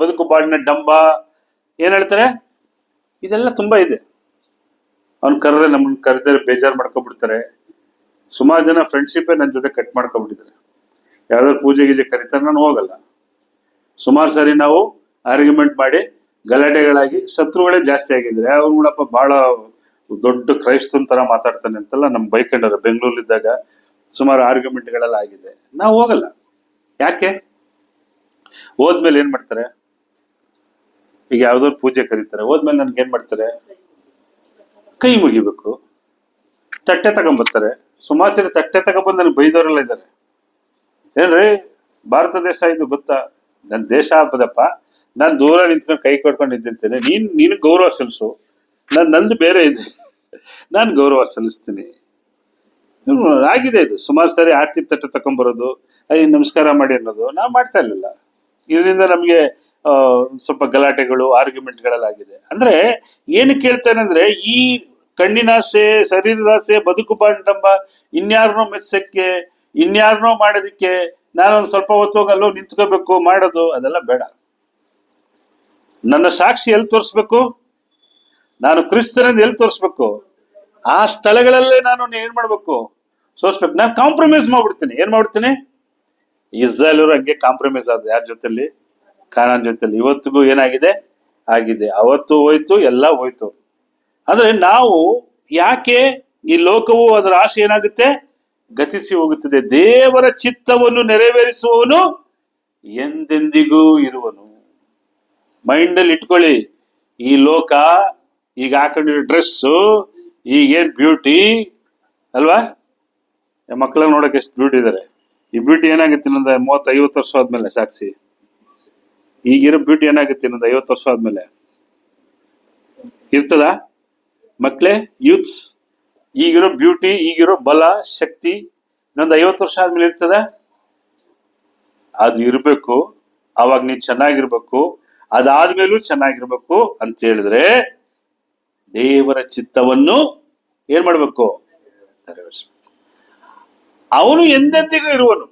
ಬದುಕು ಬಾಳಿನ ಡಂಬ ಏನ್ ಹೇಳ್ತಾರೆ? ಇದೆಲ್ಲ ತುಂಬಾ ಇದೆ. ಅವ್ನು ನಮ್ಮನ್ನ ಕರೆದ್ರೆ ಬೇಜಾರು ಮಾಡ್ಕೊಬಿಡ್ತಾರೆ. ಸುಮಾರು ಜನ ಫ್ರೆಂಡ್ಶಿಪ್ ನನ್ನ ಜೊತೆ ಕಟ್ ಮಾಡ್ಕೊಬಿಟ್ಟಿದ್ದಾರೆ. ಯಾವ್ದಾದ್ರು ಪೂಜೆ ಗೀಜೆ ಕರೀತಾರೆ, ನಾನು ಹೋಗಲ್ಲ. ಸುಮಾರು ಸಾರಿ ನಾವು ಆರ್ಗ್ಯುಮೆಂಟ್ ಮಾಡಿ ಗಲಾಟೆಗಳಾಗಿ ಶತ್ರುಗಳೇ ಜಾಸ್ತಿ ಆಗಿದ್ರೆ, ಅವ್ರು ನೋಡಪ್ಪ ಬಹಳ ದೊಡ್ಡ ಕ್ರೈಸ್ತನ್ ತರ ಮಾತಾಡ್ತಾನೆ ಅಂತೆಲ್ಲ ನಮ್ ಬೈಕೊಂಡಾರ. ಬೆಂಗಳೂರಲ್ಲಿದ್ದಾಗ ಸುಮಾರು ಆರ್ಗ್ಯುಮೆಂಟ್ಗಳೆಲ್ಲ ಆಗಿದೆ. ನಾವು ಹೋಗಲ್ಲ. ಯಾಕೆ? ಹೋದ್ಮೇಲೆ ಏನ್ ಮಾಡ್ತಾರೆ? ಈಗ ಯಾವ್ದೋ ಪೂಜೆ ಕರೀತಾರೆ, ಹೋದ್ಮೇಲೆ ನನ್ಗೆ ಏನ್ ಮಾಡ್ತಾರೆ? ಕೈ ಮುಗಿಬೇಕು, ತಟ್ಟೆ ತಗೊಂಬರ್ತಾರೆ. ಸುಮಾರು ಸರಿ ತಟ್ಟೆ ತಗೊಂಡ್ಬಂದು ನನ್ಗೆ ಬೈದವರೆಲ್ಲ ಇದ್ದಾರೆ. ಏನ್ರಿ ಭಾರತ ದೇಶ ಇದು ಗೊತ್ತಾ? ನನ್ ದೇಶ ಹಬ್ಬದಪ್ಪ, ನಾನ್ ದೂರ ನಿಂತ್ಕೊಂಡು ಕೈ ಕೊಡ್ಕೊಂಡು ನಿಂತಿರ್ತೇನೆ. ನೀನ್ ಗೌರವ ಸಲ್ಲಿಸು. ನಂದು ಬೇರೆ ಇದೆ, ನಾನ್ ಗೌರವ ಸಲ್ಲಿಸ್ತೀನಿ. ಆಗಿದೆ ಇದು. ಸುಮಾರು ಸಾರಿ ಆರ್ತಿ ತಟ್ಟೆ ತಕೊಂಡ್ಬರೋದು, ನಮಸ್ಕಾರ ಮಾಡಿ ಅನ್ನೋದು ನಾವು ಮಾಡ್ತಾ ಇರ್ಲಿಲ್ಲ. ಇದರಿಂದ ನಮ್ಗೆ ಸ್ವಲ್ಪ ಗಲಾಟೆಗಳು, ಆರ್ಗ್ಯುಮೆಂಟ್ಗಳೆಲ್ಲ ಆಗಿದೆ. ಅಂದ್ರೆ ಏನು ಕೇಳ್ತೇನೆ ಅಂದ್ರೆ, ಈ ಕಣ್ಣಿನಾಸೆ, ಶರೀರದಾಸೆ, ಬದುಕು ಬಾಂಡಂಬ, ಇನ್ಯಾರನೋ ಮೆಚ್ಚಕ್ಕೆ, ಇನ್ಯಾರನೋ ಮಾಡೋದಿಕ್ಕೆ ನಾನೊಂದು ಸ್ವಲ್ಪ ಹೊತ್ತು ಹೋಗಲ್ಲೋ ನಿಂತ್ಕೋಬೇಕು ಮಾಡೋದು, ಅದೆಲ್ಲ ಬೇಡ. ನನ್ನ ಸಾಕ್ಷಿ ಎಲ್ಲಿ ತೋರಿಸ್ಬೇಕು? ನಾನು ಕ್ರಿಸ್ತನಿಂದ ಎಲ್ಲಿ ತೋರಿಸ್ಬೇಕು? ಆ ಸ್ಥಳಗಳಲ್ಲೇ ನಾನು ಏನ್ ಮಾಡ್ಬೇಕು? ಸೋಸ್ಬೇಕು. ನಾನು ಕಾಂಪ್ರಮೈಸ್ ಮಾಡ್ಬಿಡ್ತೀನಿ. ಏನ್ ಮಾಡ್ಬಿಡ್ತೀನಿ? ಇಸ್ರಾಯೇಲ್ ಅವರು ಹಂಗೆ ಕಾಂಪ್ರಮೈಸ್ ಆದ್ರು. ಯಾರ ಜೊತೆಲಿ? ಕಾನಾನ್ ಜೊತೆಲಿ. ಇವತ್ತಿಗೂ ಏನಾಗಿದೆ? ಆಗಿದೆ. ಅವತ್ತು ಹೋಯ್ತು, ಎಲ್ಲ ಹೋಯ್ತು. ಅಂದ್ರೆ ನಾವು ಯಾಕೆ ಈ ಲೋಕವು ಅದರ ಆಸೆ ಏನಾಗುತ್ತೆ? ಗತಿಸಿ ಹೋಗುತ್ತದೆ. ದೇವರ ಚಿತ್ತವನ್ನು ನೆರವೇರಿಸುವವನು ಎಂದೆಂದಿಗೂ ಇರುವನು. ಮೈಂಡ್ ಅಲ್ಲಿ ಇಟ್ಕೊಳ್ಳಿ. ಈ ಲೋಕ, ಈಗ ಹಾಕೊಂಡಿರೋ ಡ್ರೆಸ್ಸು, ಈಗೇನ್ ಬ್ಯೂಟಿ ಅಲ್ವಾ? ಮಕ್ಕಳನ್ನ ನೋಡಕ್ ಎಷ್ಟು ಬ್ಯೂಟಿ ಇದಾರೆ. ಈ ಬ್ಯೂಟಿ ಏನಾಗುತ್ತೆ ಇನ್ನೊಂದು 30-50 ವರ್ಷ ಆದ್ಮೇಲೆ? ಸಾಕ್ಷಿ, ಈಗಿರೋ ಬ್ಯೂಟಿ ಏನಾಗುತ್ತೆ ಇನ್ನೊಂದು 50 ವರ್ಷ ಆದ್ಮೇಲೆ? ಇರ್ತದ ಮಕ್ಳೇ? ಯೂತ್ಸ್, ಈಗಿರೋ ಬ್ಯೂಟಿ, ಈಗಿರೋ ಬಲ, ಶಕ್ತಿ ಇನ್ನೊಂದು 50 ವರ್ಷ ಆದ್ಮೇಲೆ ಇರ್ತದ? ಅದು ಇರ್ಬೇಕು. ಅವಾಗ ನೀವ್ ಚೆನ್ನಾಗಿರ್ಬೇಕು, ಅದಾದ್ಮೇಲೂ ಚೆನ್ನಾಗಿರ್ಬೇಕು ಅಂತ ಹೇಳಿದ್ರೆ ದೇವರ ಚಿತ್ತವನ್ನು ಏನ್ ಮಾಡ್ಬೇಕು? ನೆರವೇರಿಸ್ಬೇಕು. ಅವನು ಎಂದೆಂದಿಗೂ ಇರುವನು.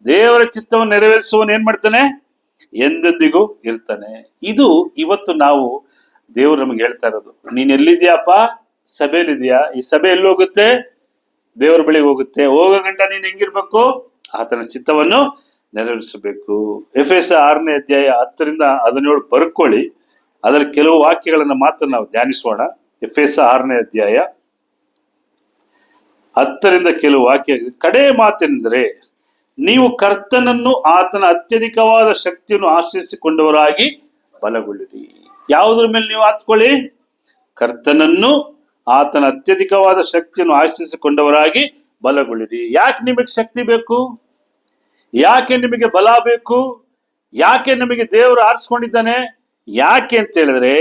ದೇವರ ಚಿತ್ತವನ್ನು ನೆರವೇರಿಸುವನು ಏನ್ ಮಾಡ್ತಾನೆ? ಎಂದೆಂದಿಗೂ ಇರ್ತಾನೆ. ಇದು ಇವತ್ತು ನಾವು ದೇವ್ರು ನಮ್ಗೆ ಹೇಳ್ತಾ ಇರೋದು. ನೀನ್ ಎಲ್ಲಿದ್ಯಾಪ್ಪ? ಸಭೆಯಲ್ಲಿದ್ಯಾ? ಈ ಸಭೆ ಎಲ್ಲಿ ಹೋಗುತ್ತೆ? ದೇವರ ಬಳಿಗೆ ಹೋಗುತ್ತೆ. ಹೋಗೋ ಗಂಟ ನೀನ್ ಹೆಂಗಿರ್ಬೇಕು? ಆತನ ಚಿತ್ತವನ್ನು ನೆರವೇರಿಸಬೇಕು. ಎಫೆಸ 6ನೇ ಅಧ್ಯಾಯ 10ರಿಂದ 17 ಬರ್ಕೊಳ್ಳಿ. ಅದರಲ್ಲಿ ಕೆಲವು ವಾಕ್ಯಗಳನ್ನ ಮಾತ್ರ ನಾವು ಧ್ಯಾನಿಸೋಣ. ಎಫೆಸ 6ನೇ ಅಧ್ಯಾಯ 10ರಿಂದ ಕೆಲವು ವಾಕ್ಯ. ಕಡೆ ಮಾತೆಂದರೆ, ನೀವು ಕರ್ತನನ್ನು ಆತನ ಅತ್ಯಧಿಕವಾದ ಶಕ್ತಿಯನ್ನು ಆಶ್ರಯಿಸಿಕೊಂಡವರಾಗಿ ಬಲಗೊಳ್ಳಿರಿ. ಯಾವುದ್ರ ಮೇಲೆ ನೀವು ಹತ್ಕೊಳ್ಳಿ? ಕರ್ತನನ್ನು ಆತನ ಅತ್ಯಧಿಕವಾದ ಶಕ್ತಿಯನ್ನು ಆಶ್ರಯಿಸಿಕೊಂಡವರಾಗಿ ಬಲಗೊಳ್ಳಿರಿ. ಯಾಕೆ ನಿಮಗೆ ಶಕ್ತಿ ಬೇಕು? ಯಾಕೆ ನಿಮಗೆ ಬಲ ಬೇಕು? ಯಾಕೆ ನಿಮಗೆ ದೇವರು ಆರಿಸ್ಕೊಂಡಿದ್ದಾನೆ? ಯಾಕೆ ಅಂತ ಹೇಳಿದ್ರೆ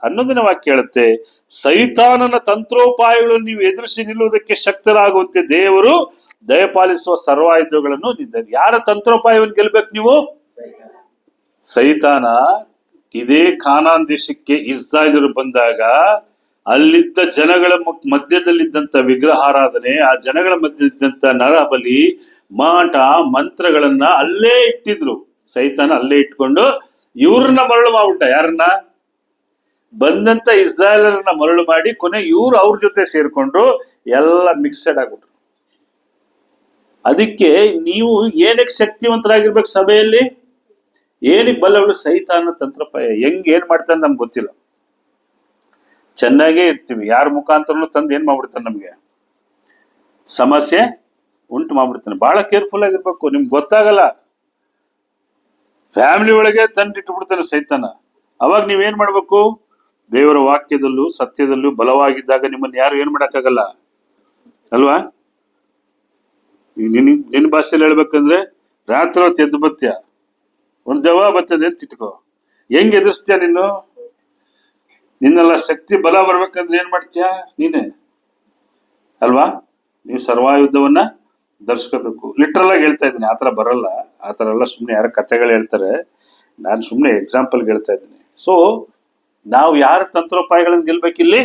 11ನೇ ವಾಕ್ಯ ಹೇಳುತ್ತೆ, ಸೈತಾನನ ತಂತ್ರೋಪಾಯಗಳನ್ನು ನೀವು ಎದುರಿಸಿ ನಿಲ್ಲುವುದಕ್ಕೆ ಶಕ್ತರಾಗುವಂತೆ ದೇವರು ದಯಪಾಲಿಸುವ ಸರ್ವಾಯುಧಗಳನ್ನು ನಿಂದ. ಯಾರ ತಂತ್ರೋಪಾಯವನ್ನು ಗೆಲ್ಬೇಕು ನೀವು? ಸೈತಾನ. ಇದೇ ಕಾನಾನ್ ದೇಶಕ್ಕೆ ಇಸ್ರಾಯೇಲರು ಬಂದಾಗ ಅಲ್ಲಿದ್ದ ಜನಗಳ ಮಧ್ಯದಲ್ಲಿದ್ದಂತ ವಿಗ್ರಹಾರಾಧನೆ, ಆ ಜನಗಳ ಮಧ್ಯದಿದ್ದಂತ ನರಬಲಿ, ಮಾಟ, ಮಂತ್ರಗಳನ್ನ ಅಲ್ಲೇ ಇಟ್ಟಿದ್ರು. ಸೈತಾನ ಅಲ್ಲೇ ಇಟ್ಕೊಂಡು ಇವ್ರನ್ನ ಮರಳು ಮಾಡ್ಬಿಟ್ಟ. ಯಾರನ್ನ? ಬಂದಂತ ಇಸ್ರಾಯೇಲರನ್ನ ಮರಳು ಮಾಡಿ ಕೊನೆ ಇವ್ರು ಅವ್ರ ಜೊತೆ ಸೇರ್ಕೊಂಡ್ರು, ಎಲ್ಲ ಮಿಕ್ಸೆಡ್ ಆಗ್ಬಿಟ್ರು. ಅದಕ್ಕೆ ನೀವು ಏನಕ್ಕೆ ಶಕ್ತಿವಂತರಾಗಿರ್ಬೇಕು ಸಭೆಯಲ್ಲಿ? ಏನಕ್ಕೆ ಬಲ್ಲವಳು? ಸೈತಾನ ತಂತ್ರಪಾಯ. ಏನ್ ಮಾಡ್ತಾನೆ ನಮ್ಗೆ ಗೊತ್ತಿಲ್ಲ. ಚೆನ್ನಾಗೇ ಇರ್ತೀವಿ, ಯಾರ ಮುಖಾಂತರನು ತಂದು ಏನ್ ಮಾಡ್ಬಿಡ್ತಾನೆ, ನಮ್ಗೆ ಸಮಸ್ಯೆ ಉಂಟು ಮಾಡ್ಬಿಡ್ತಾನೆ. ಬಹಳ ಕೇರ್ಫುಲ್ ಆಗಿರ್ಬೇಕು. ನಿಮ್ಗೆ ಗೊತ್ತಾಗಲ್ಲ, ಫ್ಯಾಮಿಲಿ ಒಳಗೆ ತಂದಿಟ್ಬಿಡ್ತಾನೆ ಸೈತಾನ. ಅವಾಗ ನೀವೇನ್ ಮಾಡ್ಬೇಕು? ದೇವರ ವಾಕ್ಯದಲ್ಲೂ ಸತ್ಯದಲ್ಲೂ ಬಲವಾಗಿದ್ದಾಗ ನಿಮ್ಮನ್ನ ಯಾರು ಏನ್ ಮಾಡಕ್ಕಾಗಲ್ಲ ಅಲ್ವಾ? ನಿನ್ನ ಭಾಷೆಯಲ್ಲಿ ಹೇಳ್ಬೇಕಂದ್ರೆ ರಾತ್ರಿ ಹೊತ್ತು ಎದ್ದು ಬತ್ಯ, ಒಂದ್ ದೆವ್ವ ಬರ್ತದೆ ಅಂತ ಇಟ್ಕೋ. ಹೆಂಗ್ ಎದುರಿಸ್ತೀಯ ನೀನು? ನಿನ್ನೆಲ್ಲ ಶಕ್ತಿ ಬಲ ಬರ್ಬೇಕಂದ್ರೆ ಏನ್ ಮಾಡ್ತೀಯ ನೀನೆ ಅಲ್ವಾ? ನೀವು ಸರ್ವಾಯುಧವನ್ನ ಧರಿಸ್ಕೋಬೇಕು. ಲಿಟ್ರಲ್ ಆಗಿ ಹೇಳ್ತಾ ಇದ್ದೀನಿ, ಆತರ ಬರಲ್ಲ. ಆತರ ಎಲ್ಲ ಸುಮ್ನೆ ಯಾರ ಕಥೆಗಳು ಹೇಳ್ತಾರೆ, ನಾನು ಸುಮ್ನೆ ಎಕ್ಸಾಂಪಲ್ ಹೇಳ್ತಾ ಇದ್ದೀನಿ. ಸೊ ನಾವು ಯಾರ ತಂತ್ರೋಪಾಯಗಳನ್ನ ಗೆಲ್ಬೇಕಿಲ್ಲಿ?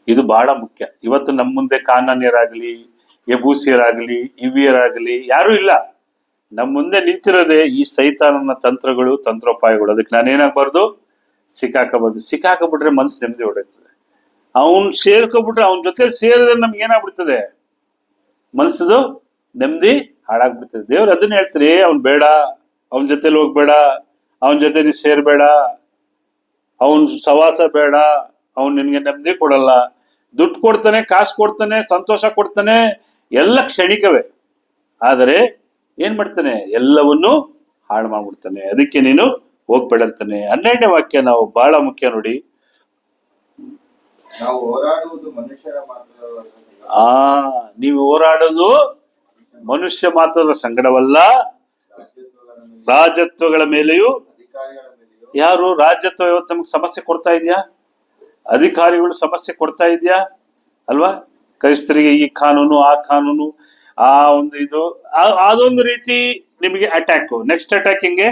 ಇದು ಬಹಳ ಮುಖ್ಯ. ಇವತ್ತು ನಮ್ಮ ಮುಂದೆ ಕಾನಾನ್ಯರಾಗ್ಲಿ, ಯಬೂಸಿಯರಾಗ್ಲಿ, ಇವಿಯರಾಗ್ಲಿ ಯಾರು ಇಲ್ಲ. ನಮ್ಮ ಮುಂದೆ ನಿಂತಿರೋದೇ ಈ ಸೈತಾನನ ತಂತ್ರಗಳು, ತಂತ್ರೋಪಾಯಗಳು. ಅದಕ್ಕೆ ನಾನೇನಾಗಬಾರ್ದು? ಸಿಕ್ಕಾಕಬಾರ್ದು. ಸಿಕ್ಕಾಕಬಿಟ್ರೆ ಮನ್ಸು ನೆಮ್ಮದಿ ಹೊಡೆಯುತ್ತದೆ. ಅವನ್ ಸೇರ್ಕೊಬಿಟ್ರೆ, ಅವನ ಜೊತೆ ಸೇರಿದ್ರೆ ನಮ್ಗೆ ಏನಾಗ್ಬಿಡ್ತದೆ? ಮನ್ಸದು ನೆಮ್ಮದಿ ಹಾಳಾಗ್ಬಿಡ್ತದೆ. ದೇವ್ರು ಅದನ್ನ ಹೇಳ್ತಾರೆ, ಅವ್ನ್ ಬೇಡ, ಅವನ ಜೊತೆಲಿ ಹೋಗ್ಬೇಡ, ಅವನ ಜೊತೆ ನೀ ಸೇರ್ಬೇಡ, ಅವನ್ ಸವಾಸ ಬೇಡ, ಅವನ್ ನಿನ್ಗೆ ನೆಮ್ಮದಿ ಕೊಡಲ್ಲ. ದುಡ್ಡು ಕೊಡ್ತಾನೆ, ಕಾಸು ಕೊಡ್ತಾನೆ, ಸಂತೋಷ ಕೊಡ್ತಾನೆ, ಎಲ್ಲ ಕ್ಷಣಿಕವೇ. ಆದರೆ ಏನ್ ಮಾಡ್ತಾನೆ? ಎಲ್ಲವನ್ನೂ ಹಾಳು ಮಾಡ್ಬಿಡ್ತಾನೆ. ಅದಕ್ಕೆ ನೀನು ಹೋಗ್ಬೇಡಂತಾನೆ. 12ನೇ ವಾಕ್ಯ ನಾವು ಬಹಳ ಮುಖ್ಯ ನೋಡಿ. ನಾವು ಹೋರಾಡುವುದು ಮನುಷ್ಯರ ನೀವು ಹೋರಾಡೋದು ಮನುಷ್ಯ ಮಾತ್ರದ ಸಂಗಡವಲ್ಲ, ರಾಜತ್ವಗಳ ಮೇಲೆಯೂ. ಯಾರು ರಾಜ್ಯತ್ವ ಇವತ್ತು ನಮ್ಗೆ ಸಮಸ್ಯೆ ಕೊಡ್ತಾ ಇದೆಯಾ? ಅಧಿಕಾರಿಗಳು ಸಮಸ್ಯೆ ಕೊಡ್ತಾ ಇದೆಯಾ ಅಲ್ವಾ? ಕ್ರೈಸ್ತರಿಗೆ ಈ ಕಾನೂನು, ಆ ಕಾನೂನು, ಆ ಒಂದು ಇದು, ಅದೊಂದು ರೀತಿ ನಿಮಗೆ ಅಟ್ಯಾಕ್. ನೆಕ್ಸ್ಟ್ ಅಟ್ಯಾಕ್ ಹೆಂಗೆ?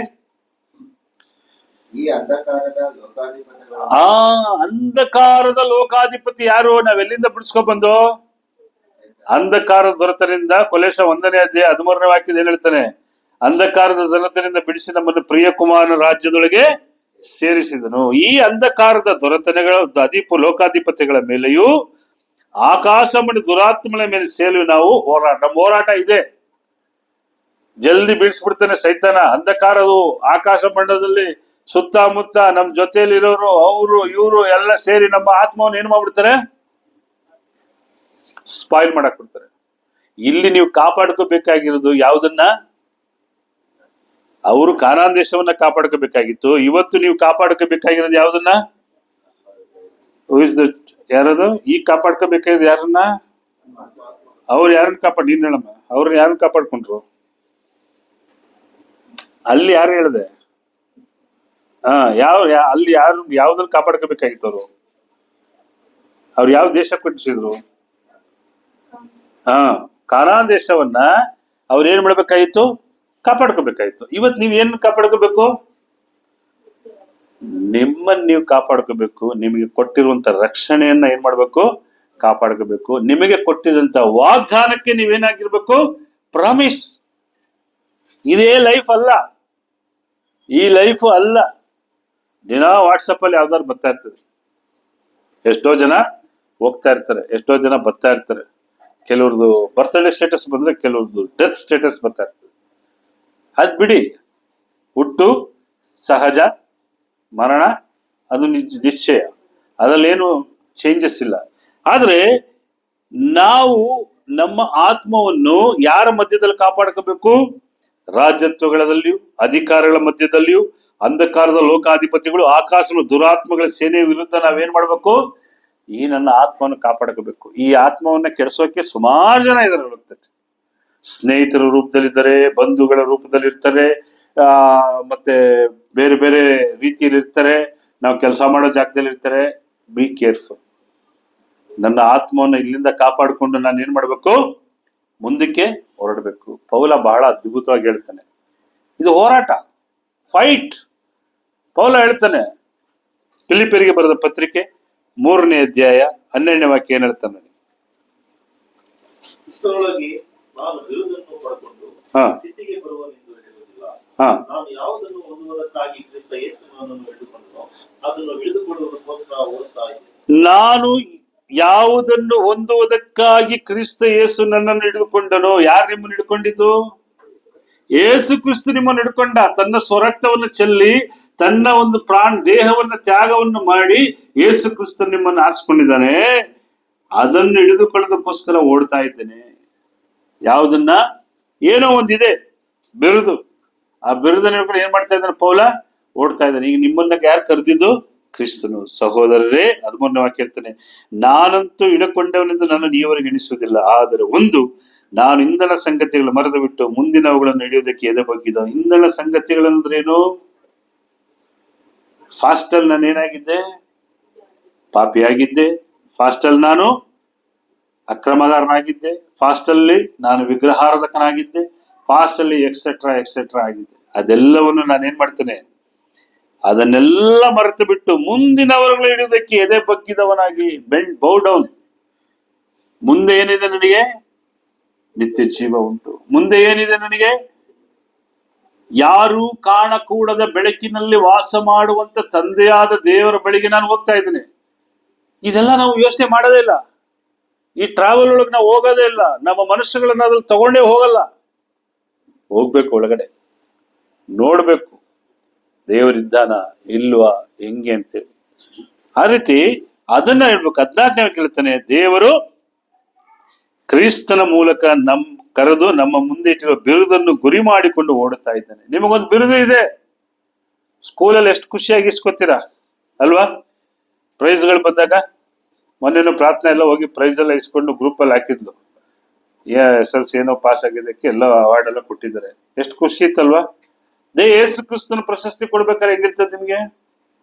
ಅಂಧಕಾರದ ಲೋಕಾಧಿಪತಿ ಯಾರು? ನಾವೆಲ್ಲಿಂದ ಬಿಡಿಸ್ಕೊಬಂದು? ಅಂಧಕಾರದ ದೊರೆತನಿಂದ. ಕೊಲೆಶ 1ನೇ ಅಧ್ಯಾಯ 13ನೇ ವಾಕ್ಯದ ಏನ್ ಹೇಳ್ತಾನೆ? ಅಂಧಕಾರದ ದೊರೆತನಿಂದ ಬಿಡಿಸಿ ನಮ್ಮನ್ನು ಪ್ರಿಯ ಕುಮಾರನ ರಾಜ್ಯದೊಳಗೆ ಸೇರಿಸಿದನು. ಈ ಅಂಧಕಾರದ ದೊರೆತನಗಳ ಲೋಕಾಧಿಪತಿಗಳ ಮೇಲೆಯೂ ಆಕಾಶ ಮತ್ತು ದುರಾತ್ಮಗಳ ಮೇಲೆ ಸೇರಿ ನಾವು ಹೋರಾಟ. ನಮ್ಮ ಹೋರಾಟ ಇದೆ. ಜಲ್ದಿ ಬೀಳ್ಸ್ಬಿಡ್ತಾನೆ ಸೈತಾನ. ಅಂಧಕಾರದು ಆಕಾಶ ಮಂಡಲದಲ್ಲಿ ಸುತ್ತಮುತ್ತ ನಮ್ ಜೊತೆಯಲ್ಲಿ ಇರೋರು, ಅವರು ಇವರು ಎಲ್ಲ ಸೇರಿ ನಮ್ಮ ಆತ್ಮವನ್ನು ಏನ್ ಮಾಡ್ಬಿಡ್ತಾರೆ? ಸ್ಪಾಯಿಲ್ ಮಾಡಕ್ ಬಿಡ್ತಾರೆ. ಇಲ್ಲಿ ನೀವು ಕಾಪಾಡ್ಕೋಬೇಕಾಗಿರೋದು ಯಾವ್ದನ್ನ? ಅವರು ಕಾನಾನ್ ದೇಶವನ್ನ ಕಾಪಾಡ್ಕೋಬೇಕಾಗಿತ್ತು. ಇವತ್ತು ನೀವು ಕಾಪಾಡ್ಕೋಬೇಕಾಗಿರೋದು ಯಾವ್ದನ್ನ? ಯಾರದು? ಈಗ ಕಾಪಾಡ್ಕೋಬೇಕಾಗಿರೋದು ಯಾರನ್ನ? ಅವ್ರು ಯಾರನ್ನ ನೀನ್ ಹೇಳಮ್ಮ, ಅವ್ರನ್ನ ಯಾರನ್ನ ಕಾಪಾಡ್ಕೊಂಡ್ರು? ಅಲ್ಲಿ ಯಾರು ಹೇಳ್ದೆ? ಅಲ್ಲಿ ಯಾವ್ದನ್ನ ಕಾಪಾಡ್ಕೋಬೇಕಾಗಿತ್ತು? ಅವ್ರು ಯಾವ ದೇಶ ಕಟ್ಟಿಸಿದ್ರು? ಕಾನಾನ್ ದೇಶವನ್ನ ಅವ್ರು ಏನ್ ಮಾಡ್ಬೇಕಾಗಿತ್ತು? ಕಾಪಾಡ್ಕೋಬೇಕಾಯ್ತು. ಇವತ್ ನೀವ್ ಏನ್ ಕಾಪಾಡ್ಕೋಬೇಕು? ನಿಮ್ಮನ್ನ ನೀವು ಕಾಪಾಡ್ಕೋಬೇಕು. ನಿಮಗೆ ಕೊಟ್ಟಿರುವಂತ ರಕ್ಷಣೆಯನ್ನ ಏನ್ ಮಾಡ್ಬೇಕು? ಕಾಪಾಡ್ಕೋಬೇಕು. ನಿಮಗೆ ಕೊಟ್ಟಿದಂತ ವಾಗ್ದಾನಕ್ಕೆ ನೀವೇನಾಗಿರ್ಬೇಕು? ಪ್ರಾಮಿಸ್. ಇದೇ ಲೈಫ್ ಅಲ್ಲ, ಈ ಲೈಫ್ ಅಲ್ಲ. ದಿನ ವಾಟ್ಸಪ್ ಅಲ್ಲಿ ಯಾವ್ದಾದ್ರು ಬರ್ತಾ ಇರ್ತದೆ. ಎಷ್ಟೋ ಜನ ಹೋಗ್ತಾ ಇರ್ತಾರೆ, ಎಷ್ಟೋ ಜನ ಬರ್ತಾ ಇರ್ತಾರೆ. ಕೆಲವ್ರದ್ದು ಬರ್ತ್ಡೇ ಸ್ಟೇಟಸ್ ಬಂದ್ರೆ ಕೆಲವ್ರದ್ದು ಡೆತ್ ಸ್ಟೇಟಸ್ ಬರ್ತಾ ಇರ್ತದೆ. ಅದ್ ಬಿಡಿ, ಹುಟ್ಟು ಸಹಜ, ಮರಣ ಅದು ನಿಶ್ಚಯ, ಅದರಲ್ಲೇನು ಚೇಂಜಸ್ ಇಲ್ಲ. ಆದ್ರೆ ನಾವು ನಮ್ಮ ಆತ್ಮವನ್ನು ಯಾರ ಮಧ್ಯದಲ್ಲಿ ಕಾಪಾಡ್ಕೋಬೇಕು? ರಾಜ್ಯತ್ವಗಳಲ್ಲಿಯೂ ಅಧಿಕಾರಗಳ ಮಧ್ಯದಲ್ಲಿಯೂ ಅಂಧಕಾರದ ಲೋಕಾಧಿಪತಿಗಳು ಆಕಾಶದ ದುರಾತ್ಮಗಳ ಸೇನೆ ವಿರುದ್ಧ ನಾವೇನ್ ಮಾಡ್ಬೇಕು? ಈ ನನ್ನ ಆತ್ಮವನ್ನು ಕಾಪಾಡ್ಕೋಬೇಕು. ಈ ಆತ್ಮವನ್ನ ಕೆಡಿಸೋಕೆ ಸುಮಾರು ಜನ ಇದ್ದಾರೆ. ಹೋಗ್ತಾರೆ, ಸ್ನೇಹಿತರ ರೂಪದಲ್ಲಿದ್ದಾರೆ, ಬಂಧುಗಳ ರೂಪದಲ್ಲಿ ಇರ್ತಾರೆ, ಮತ್ತೆ ಬೇರೆ ಬೇರೆ ರೀತಿಯಲ್ಲಿ ಇರ್ತಾರೆ, ನಾವು ಕೆಲಸ ಮಾಡೋ ಜಾಗದಲ್ಲಿ ಇರ್ತಾರೆ. Be careful. ನನ್ನ ಆತ್ಮವನ್ನು ಇಲ್ಲಿಂದ ಕಾಪಾಡಿಕೊಂಡು ನಾನು ಏನ್ ಮಾಡ್ಬೇಕು? ಮುಂದಕ್ಕೆ ಹೊರಡಬೇಕು. ಪೌಲ ಬಹಳ ಅದ್ಭುತವಾಗಿ ಹೇಳ್ತಾನೆ, ಇದು ಹೋರಾಟ, ಫೈಟ್. ಪೌಲ ಹೇಳ್ತಾನೆ ಫಿಲಿಪಿಯರಿಗೆ ಬರೆದ ಪತ್ರಿಕೆ 3ನೇ ಅಧ್ಯಾಯ 12ನೇ ವಾಕ್ಯ ಏನ್ ಹೇಳ್ತಾನೆ? ಇಷ್ಟರೊಳಗೆ ನಾನು ಬಿರುದನ್ನು ಪಡ್ಕೊಂಡು ಹಾ ಸ್ಥಿತಿಗೆ ಬರುವನೆಂದು ಹೇಳುವುದಿಲ್ಲ. ಹಾ ನಾನು ಯಾವುದನ್ನು ಹೊಂದುವುದಕ್ಕಾಗಿ ಕ್ರಿಸ್ತ ಯೇಸುವನ್ನು ಹಿಡಿದುಕೊಂಡನೋ ಅದನ್ನು ಹಿಡಿದುಕೊಳ್ಳುವುದಕ್ಕೋಸ್ಕರ ಓಡುತ್ತಾ ಇದ್ದೇನೆ. ನಾನು ಯಾವುದನ್ನು ಹೊಂದುವುದಕ್ಕಾಗಿ ಕ್ರಿಸ್ತ ಯೇಸು ನನ್ನನ್ನು ಹಿಡಿದುಕೊಂಡನು. ಯಾರು ನಿಮ್ಮನ್ನು ಹಿಡ್ಕೊಂಡಿದ್ದು? ಯೇಸು ಕ್ರಿಸ್ತು ನಿಮ್ಮನ್ನು ಹಿಡ್ಕೊಂಡ. ತನ್ನ ಸ್ವರಕ್ತವನ್ನು ಚೆಲ್ಲಿ ತನ್ನ ಒಂದು ದೇಹವನ್ನ ತ್ಯಾಗವನ್ನು ಮಾಡಿ ಯೇಸು ಕ್ರಿಸ್ತು ನಿಮ್ಮನ್ನು ಆರಿಸ್ಕೊಂಡಿದ್ದಾನೆ. ಅದನ್ನು ಹಿಡಿದುಕೊಳ್ಳೋದಕ್ಕೋಸ್ಕರ ಓಡ್ತಾ ಇದ್ದೇನೆ. ಯಾವುದನ್ನ? ಏನೋ ಒಂದಿದೆ ಬಿರುದು. ಆ ಬಿರುದನ್ನ ಹಿಡ್ಕೊಂಡು ಏನ್ ಮಾಡ್ತಾ ಇದ್ದಾನೆ ಪೌಲ? ಓಡ್ತಾ ಇದ್ದಾನೆ. ಈಗ ನಿಮ್ಮನ್ನ ಯಾರು ಕರೆದಿದ್ದು? ಕ್ರಿಸ್ತನು. ಸಹೋದರರೇ, 13ನೇ ವಾಕ್ಯ ಹೇಳ್ತಾನೆ, ನಾನಂತೂ ಹಿಡಕೊಂಡವನೆಂದು ನನ್ನನ್ನು ಈವರೆಗೆ ಎಣಿಸುವುದಿಲ್ಲ. ಆದರೆ ಒಂದು, ನಾನು ಇಂಧನ ಸಂಗತಿಗಳು ಮರೆತು ಬಿಟ್ಟು ಮುಂದಿನವುಗಳನ್ನು ಹಿಡಿಯುವುದಕ್ಕೆ ಎದೆ ಬಗ್ಗಿದ. ಇಂಧನ ಸಂಗತಿಗಳಂದ್ರೇನು? ಫಾಸ್ಟಲ್ ನಾನು ಏನಾಗಿದ್ದೆ? ಪಾಪಿಯಾಗಿದ್ದೆ. ಫಾಸ್ಟಲ್ ನಾನು ಅಕ್ರಮಗಾರನಾಗಿದ್ದೆ. ಫಾಸ್ಟಲ್ಲಿ ನಾನು ವಿಗ್ರಹಾರಾಧಕನಾಗಿದ್ದೆ. ಫಾಸ್ಟಲ್ಲಿ ಎಕ್ಸೆಟ್ರಾ ಎಕ್ಸೆಟ್ರಾ ಆಗಿದ್ದೆ. ಅದೆಲ್ಲವನ್ನು ನಾನೇನ್ ಮಾಡ್ತೇನೆ? ಅದನ್ನೆಲ್ಲ ಮರೆತು ಬಿಟ್ಟು ಮುಂದಿನವರುಗಳು ಹಿಡಿಯುವುದಕ್ಕೆ ಎದೆ ಬಗ್ಗಿದವನಾಗಿ, ಬೌ ಡೌನ್. ಮುಂದೆ ಏನಿದೆ ನನಗೆ? ನಿತ್ಯ ಜೀವ ಉಂಟು. ಮುಂದೆ ಏನಿದೆ ನನಗೆ? ಯಾರು ಕಾಣಕೂಡದ ಬೆಳಕಿನಲ್ಲಿ ವಾಸ ಮಾಡುವಂತ ತಂದೆಯಾದ ದೇವರ ಬಳಿಗೆ ನಾನು ಹೋಗ್ತಾ ಇದ್ದೇನೆ. ಇದೆಲ್ಲ ನಾವು ಯೋಚನೆ ಮಾಡೋದೇ ಇಲ್ಲ. ಈ ಟ್ರಾವೆಲ್ ಒಳಗೆ ನಾವು ಹೋಗೋದೇ ಇಲ್ಲ. ನಮ್ಮ ಮನುಷ್ಯಗಳನ್ನ ಅದ್ರಲ್ಲಿ ತಗೊಂಡೇ ಹೋಗಲ್ಲ. ಹೋಗ್ಬೇಕು, ಒಳಗಡೆ ನೋಡ್ಬೇಕು ದೇವರಿದ್ದಾನ ಇಲ್ವಾ ಹೆಂಗೆ ಅಂತೇಳಿ. ಆ ರೀತಿ ಅದನ್ನ ಹೇಳ್ಬೇಕು. 14ನೇ ಕೇಳ್ತಾನೆ, ದೇವರು ಕ್ರಿಸ್ತನ ಮೂಲಕ ಕರೆದು ನಮ್ಮ ಮುಂದೆ ಇಟ್ಟಿರುವ ಬಿರುದನ್ನು ಗುರಿ ಮಾಡಿಕೊಂಡು ಓಡುತ್ತಾ ಇದ್ದಾನೆ. ನಿಮಗೊಂದು ಬಿರುದು ಇದೆ. ಸ್ಕೂಲಲ್ಲಿ ಎಷ್ಟು ಖುಷಿಯಾಗಿ ಇಸ್ಕೊತೀರಾ ಅಲ್ವಾ? ಪ್ರೈಸ್ಗಳು ಬಂದಾಗ ಮೊನ್ನೆನೂ ಪ್ರಾರ್ಥನೆ ಎಲ್ಲ ಹೋಗಿ ಪ್ರೈಸ್ ಎಲ್ಲ ಇಸ್ಕೊಂಡು ಗ್ರೂಪ್ ಅಲ್ಲಿ ಹಾಕಿದ್ಲು. SLC ಏನೋ ಪಾಸ್ ಆಗಿದ್ದಕ್ಕೆ ಎಲ್ಲ ಅವಾರ್ಡ್ ಎಲ್ಲ ಕೊಟ್ಟಿದ್ದಾರೆ. ಎಷ್ಟು ಖುಷಿ ಇತ್ತಲ್ವಾ? ಯೇಸು ಕ್ರಿಸ್ತನ ಪ್ರಶಸ್ತಿ ಕೊಡ್ಬೇಕಾದ್ರೆ ಹೆಂಗಿರ್ತದೆ ನಿಮ್ಗೆ?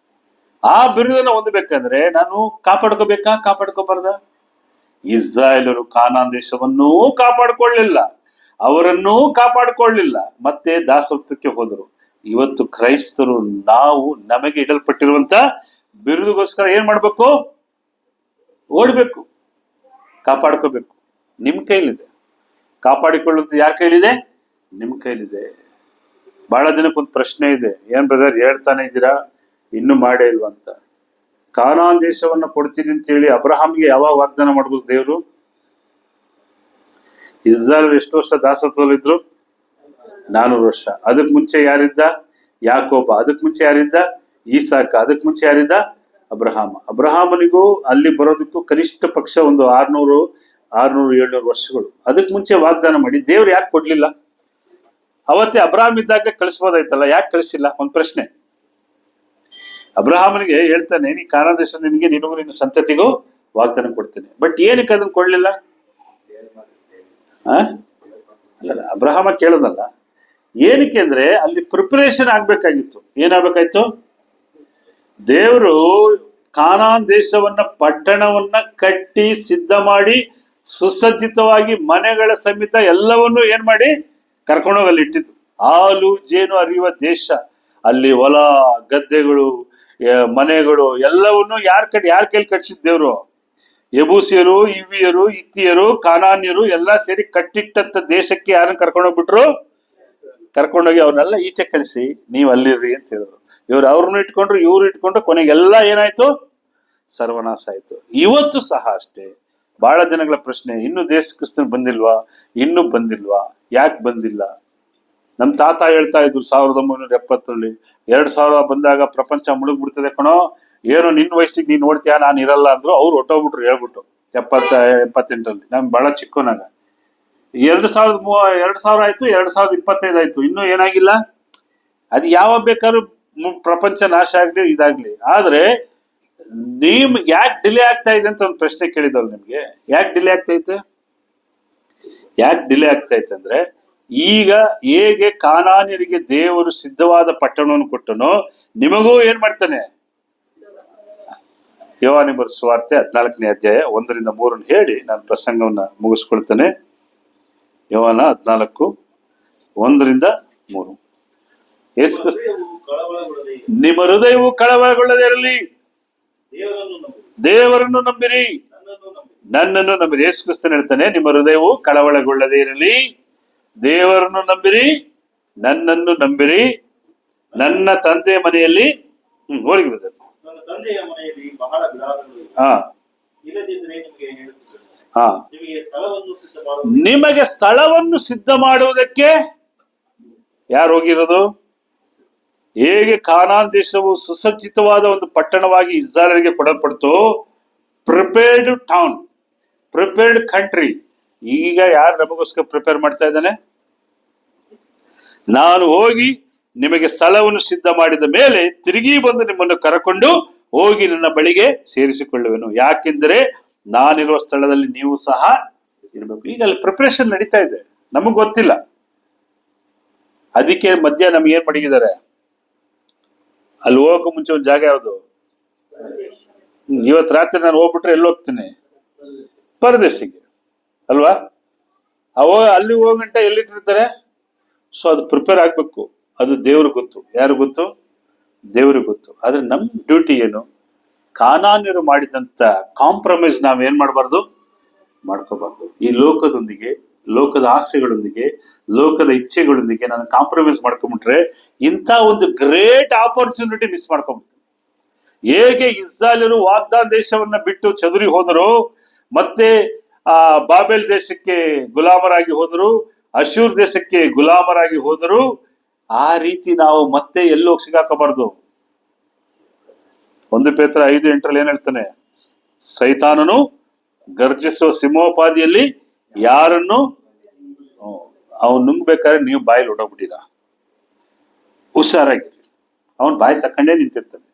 ಆ ಬಿರುದನ್ನ ಹೊಂದಬೇಕಂದ್ರೆ ನಾನು ಕಾಪಾಡ್ಕೋಬಾರ್ದ? ಇಸ್ರಾಯೇಲರು ಕಾನಾನ್ ದೇಶವನ್ನೂ ಕಾಪಾಡ್ಕೊಳ್ಳಿಲ್ಲ, ಅವರನ್ನೂ ಕಾಪಾಡ್ಕೊಳ್ಳಿಲ್ಲ, ಮತ್ತೆ ದಾಸತ್ವಕ್ಕೆ ಹೋದರು. ಇವತ್ತು ಕ್ರೈಸ್ತರು ನಾವು ನಮಗೆ ಇಡಲ್ಪಟ್ಟಿರುವಂತ ಬಿರುದುಗೋಸ್ಕರ ಏನ್ ಮಾಡ್ಬೇಕು? ಓಡ್ಬೇಕು, ಕಾಪಾಡ್ಕೋಬೇಕು. ನಿಮ್ ಕೈಲಿದೆ. ಕಾಪಾಡಿಕೊಳ್ಳುವುದು ಯಾರ ಕೈಲಿದೆ? ನಿಮ್ ಕೈಲಿದೆ. ಬಹಳ ಜನಕ್ಕೊಂದು ಪ್ರಶ್ನೆ ಇದೆ, ಏನ್ ಬ್ರದರ್ ಹೇಳ್ತಾನೆ ಇದ್ದೀರಾ, ಇನ್ನೂ ಮಾಡೇ ಇಲ್ವಾ ಅಂತ. ಕಾನಾನ್ ದೇಶವನ್ನ ಕೊಡ್ತೀನಿ ಅಂತ ಹೇಳಿ ಅಬ್ರಹಾಮ್ಗೆ ಯಾವಾಗ ವಾಗ್ದಾನ ಮಾಡಿದ್ರು ದೇವ್ರು? ಇಸ್ರಾಯೇಲ್ ಎಷ್ಟು ವರ್ಷ ದಾಸತ್ವದಲ್ಲಿದ್ರು? 400 ವರ್ಷ. ಅದಕ್ ಮುಂಚೆ ಯಾರಿದ್ದ? ಯಾಕೋಬ. ಅದಕ್ ಮುಂಚೆ ಯಾರಿದ್ದ? ಈಸಾಕ. ಅದಕ್ ಮುಂಚೆ ಯಾರಿದ್ದ? ಅಬ್ರಹಾಮ. ಅಬ್ರಹಾಮನಿಗೂ ಅಲ್ಲಿ ಬರೋದಕ್ಕೂ ಕನಿಷ್ಠ ಪಕ್ಷ ಒಂದು 600-700 ವರ್ಷಗಳು. ಅದಕ್ ಮುಂಚೆ ವಾಗ್ದಾನ ಮಾಡಿ ದೇವ್ರು ಯಾಕೆ ಕೊಡ್ಲಿಲ್ಲ? ಅವತ್ತೇ ಅಬ್ರಹಾಮ್ ಇದ್ದಾಗಲೇ ಕಳಿಸ್ಬೋದಾಯ್ತಲ್ಲ, ಯಾಕೆ ಕಳಿಸಿಲ್ಲ? ಒಂದ್ ಪ್ರಶ್ನೆ. ಅಬ್ರಹಾಮನಿಗೆ ಹೇಳ್ತಾನೆ, ನೀ ಕಾನಾನ್ ದೇಶ ನಿನಗೂ ನಿನ್ನ ಸಂತತಿಗೂ ವಾಗ್ದಾನ ಕೊಡ್ತೇನೆ. ಬಟ್ ಏನಕ್ಕೆ ಅದನ್ನ ಕೊಡ್ಲಿಲ್ಲ? ಅಲ್ಲ, ಅಬ್ರಹಾಮ ಕೇಳೋದಲ್ಲ. ಏನಕ್ಕೆ ಅಂದ್ರೆ ಅಲ್ಲಿ ಪ್ರಿಪರೇಷನ್ ಆಗ್ಬೇಕಾಗಿತ್ತು. ಏನಾಗ್ಬೇಕಾಯ್ತು? ದೇವರು ಕಾನಾನ್ ದೇಶವನ್ನ, ಪಟ್ಟಣವನ್ನ ಕಟ್ಟಿ ಸಿದ್ಧ ಮಾಡಿ ಸುಸಜ್ಜಿತವಾಗಿ ಮನೆಗಳ ಸಮೇತ ಎಲ್ಲವನ್ನೂ ಏನ್ ಮಾಡಿ ಕರ್ಕೊಂಡೋಗಿ ಅಲ್ಲಿ ಇಟ್ಟಿತ್ತು. ಹಾಲು ಜೇನು ಹರಿಯುವ ದೇಶ. ಅಲ್ಲಿ ಹೊಲ ಗದ್ದೆಗಳು, ಮನೆಗಳು ಎಲ್ಲವನ್ನು ಯಾರ ಕೈಲಿ ಕಟ್ಸಿದ್ ದೇವ್ರು? ಯಬೂಸಿಯರು, ಇವಿಯರು, ಇತ್ತಿಯರು, ಕಾನಾನ್ಯರು ಎಲ್ಲ ಸೇರಿ ಕಟ್ಟಿಟ್ಟಂತ ದೇಶಕ್ಕೆ ಯಾರನ್ನ ಕರ್ಕೊಂಡೋಗ್ಬಿಟ್ರು? ಕರ್ಕೊಂಡೋಗಿ ಅವ್ರನ್ನೆಲ್ಲ ಈಚೆ ಕಳಿಸಿ ನೀವ್ ಅಲ್ಲಿರ್ರಿ ಅಂತ ಹೇಳಿದ್ರು. ಇವ್ರು ಅವ್ರನ್ನ ಇಟ್ಕೊಂಡ್ರು, ಇವ್ರು ಇಟ್ಕೊಂಡ್ರು, ಕೊನೆಗೆಲ್ಲ ಏನಾಯ್ತು? ಸರ್ವನಾಶ ಆಯ್ತು. ಇವತ್ತು ಸಹ ಅಷ್ಟೇ. ಬಹಳ ಜನಗಳ ಪ್ರಶ್ನೆ, ಇನ್ನು ದೇಶ ಕ್ರಿಸ್ತನ್ ಬಂದಿಲ್ವಾ? ಇನ್ನೂ ಬಂದಿಲ್ವಾ? ಯಾಕೆ ಬಂದಿಲ್ಲ? ನಮ್ ತಾತ ಹೇಳ್ತಾ ಇದ್ರು 1970ರಲ್ಲಿ 2000 ಬಂದಾಗ ಪ್ರಪಂಚ ಮುಳುಗ್ಬಿಡ್ತದೆ ಕಣೋ, ಏನೋ ನಿನ್ ವಯಸ್ಸಿಗೆ ನೀನ್ ನೋಡ್ತೀಯಾ, ನಾನು ಇರಲ್ಲ ಅಂದ್ರು. ಅವ್ರು ಹೊಟ್ಟೋಗ್ಬಿಟ್ರು ಹೇಳ್ಬಿಟ್ಟು 78ರಲ್ಲಿ. ನಾನು ಬಹಳ ಚಿಕ್ಕವನಾಗ. 2000 ಆಯ್ತು, 2025 ಆಯ್ತು, ಇನ್ನೂ ಏನಾಗಿಲ್ಲ. ಅದು ಯಾವಾಗ ಬೇಕಾದ್ರೂ ಪ್ರಪಂಚ ನಾಶ ಆಗ್ಲಿ, ಇದಾಗ್ಲಿ. ಆದ್ರೆ ಯಾಕೆ ಡಿಲೇ ಆಗ್ತಾ ಇದೆ ಅಂತ ಒಂದು ಪ್ರಶ್ನೆ ಕೇಳಿದವ್ರು ನಿಮ್ಗೆ. ಯಾಕೆ ಡಿಲೇ ಆಗ್ತಾ ಇತ್ತು ಅಂದ್ರೆ, ಈಗ ಹೇಗೆ ಕಾನಾನ್ಯರಿಗೆ ದೇವರು ಸಿದ್ಧವಾದ ಪಟ್ಟಣವನ್ನು ಕೊಟ್ಟನೋ, ನಿಮಗೂ ಏನ್ ಮಾಡ್ತಾನೆ? ಯೋಹಾನ ಸುವಾರ್ತೆ 14ನೇ ಅಧ್ಯಾಯ 1-3 ಹೇಳಿ ನಾನು ಪ್ರಸಂಗವನ್ನ ಮುಗಿಸ್ಕೊಳ್ತೇನೆ. ಯೋಹಾನ 14:1-3. ಯೇಸು ಕ್ರಿಸ್ತ ಕಳವಳಗೊಳ್ಳದೆ ನಿಮ್ಮ ಹೃದಯವು ಕಳವಳಗೊಳ್ಳದೆ ಇರಲಿ, ದೇವರನ್ನು ನಂಬಿರಿ, ದೇವರನ್ನು ನಂಬಿರಿ, ನನ್ನನ್ನು ನಂಬಿರಿ. ನನ್ನನ್ನು ನಂಬಿರಿ. ಯೇಸು ಕ್ರಿಸ್ತನ್ ಹೇಳ್ತಾನೆ, ನಿಮ್ಮ ಹೃದಯವು ಕಳವಳಗೊಳ್ಳದೆ ಇರಲಿ, ದೇವರನ್ನು ನಂಬಿರಿ, ನನ್ನನ್ನು ನಂಬಿರಿ. ನನ್ನ ತಂದೆ ಮನೆಯಲ್ಲಿ ಹೋಗಿ ಬಿಡ್ತಾರೆ. ನನ್ನ ತಂದೆಯ ಮನೆಯಲ್ಲಿ ಬಹಳ ಬಿಡಾರಗಳು ಹಾ ಇಲ್ಲದಿದ್ದರೆ ನಿಮಗೆ ಹೇಳುತ್ತಿದ್ದೇನೆ, ಹಾ ನಿಮಗೆ ಸ್ಥಳವನ್ನು ಸಿದ್ಧ ಮಾಡುವ ನಿಮಗೆ ಸ್ಥಳವನ್ನು ಸಿದ್ಧ ಮಾಡುವುದಕ್ಕೆ ಯಾರು ಹೋಗಿರೋದು? ಹೇಗೆ ಕಾನಾನ್ ದೇಶವು ಸುಸಜ್ಜಿತವಾದ ಒಂದು ಪಟ್ಟಣವಾಗಿ ಇಸ್ರಾಯೇಲರಿಗೆ ಕೊಡಲ್ಪಡ್ತು, ಪ್ರಿಪೇರ್ಡ್ ಟೌನ್, ಪ್ರಿಪೇರ್ಡ್ ಕಂಟ್ರಿ. ಈಗ ಯಾರು ನಮಗೋಸ್ಕರ ಪ್ರಿಪೇರ್ ಮಾಡ್ತಾ ಇದ್ದಾನೆ? ನಾನು ಹೋಗಿ ನಿಮಗೆ ಸ್ಥಳವನ್ನು ಸಿದ್ಧ ಮಾಡಿದ ಮೇಲೆ ತಿರುಗಿ ಬಂದು ನಿಮ್ಮನ್ನು ಕರಕೊಂಡು ಹೋಗಿ ನನ್ನ ಬಳಿಗೆ ಸೇರಿಸಿಕೊಳ್ಳುವೆನು, ಯಾಕೆಂದರೆ ನಾನಿರುವ ಸ್ಥಳದಲ್ಲಿ ನೀವು ಸಹ ಇರಬೇಕು. ಈಗ ಅಲ್ಲಿ ಪ್ರಿಪರೇಷನ್ ನಡೀತಾ ಇದೆ, ನಮಗ್ ಗೊತ್ತಿಲ್ಲ. ಅದಕ್ಕೆ ಮಧ್ಯ ನಮ್ಗೆ ಏನ್ ಮಡಗಿದ್ದಾರೆ? ಅಲ್ಲಿ ಹೋಗೋ ಮುಂಚೆ ಒಂದು ಜಾಗ ಯಾವುದು? ಇವತ್ತು ರಾತ್ರಿ ನಾನು ಹೋಗ್ಬಿಟ್ರೆ ಎಲ್ಲಿ ಹೋಗ್ತೀನಿ? ಪರದೇಶಿಗೆ ಅಲ್ವಾ? ಅಲ್ಲಿ ಹೋಗಂಟ ಎಲ್ಲಿಟ್ಟಿರ್ತಾರೆ? ಸೊ ಅದು ಪ್ರಿಪೇರ್ ಆಗ್ಬೇಕು. ಅದು ದೇವ್ರಿಗೆ ಗೊತ್ತು. ಯಾರು ಗೊತ್ತು? ದೇವ್ರಿಗೆ ಗೊತ್ತು. ಆದ್ರೆ ನಮ್ ಡ್ಯೂಟಿ ಏನು? ಕಾನಾನ್ಯರು ಮಾಡಿದಂತ ಕಾಂಪ್ರಮೈಸ್ ನಾವೇನ್ ಮಾಡಬಾರ್ದು, ಮಾಡ್ಕೋಬಾರ್ದು. ಈ ಲೋಕದೊಂದಿಗೆ, ಲೋಕದ ಆಸೆಗಳೊಂದಿಗೆ, ಲೋಕದ ಇಚ್ಛೆಗಳೊಂದಿಗೆ ನಾನು ಕಾಂಪ್ರಮೈಸ್ ಮಾಡ್ಕೊಂಡ್ಬಿಟ್ರೆ ಇಂಥ ಒಂದು ಗ್ರೇಟ್ ಆಪರ್ಚುನಿಟಿ ಮಿಸ್ ಮಾಡ್ಕೊಂಡ್ಬಿಡ್ತೀನಿ. ಹೇಗೆ ಇಸ್ರಾಯೇಲರು ವಾಗ್ದಾನ ದೇಶವನ್ನ ಬಿಟ್ಟು ಚದುರಿ ಹೋದರು, ಮತ್ತೆ ಬಾಬೆಲ್ ದೇಶಕ್ಕೆ ಗುಲಾಮರಾಗಿ ಹೋದರು, ಅಶೂರ್ ದೇಶಕ್ಕೆ ಗುಲಾಮರಾಗಿ ಹೋದರು, ಆ ರೀತಿ ನಾವು ಮತ್ತೆ ಎಲ್ಲೋಗಿ ಸಿಗಾಕಬಾರ್ದು. 1 ಪೇತ್ರ 5:8 ಏನ್ ಹೇಳ್ತಾನೆ? ಸೈತಾನನು ಗರ್ಜಿಸುವ ಸಿಂಹೋಪಾದಿಯಲ್ಲಿ ಯಾರನ್ನು ಅವನು ನುಂಗ್ಬೇಕಾದ್ರೆ ನೀವು ಬಾಯಲ್ಲಿ ಹೊಡೋಗ್ಬಿಟ್ಟಿರ, ಹುಷಾರಾಗಿರಿ. ಅವನ್ ಬಾಯಿ ತಕ್ಕಂಡೇ ನಿಂತಿರ್ತಾನೆ.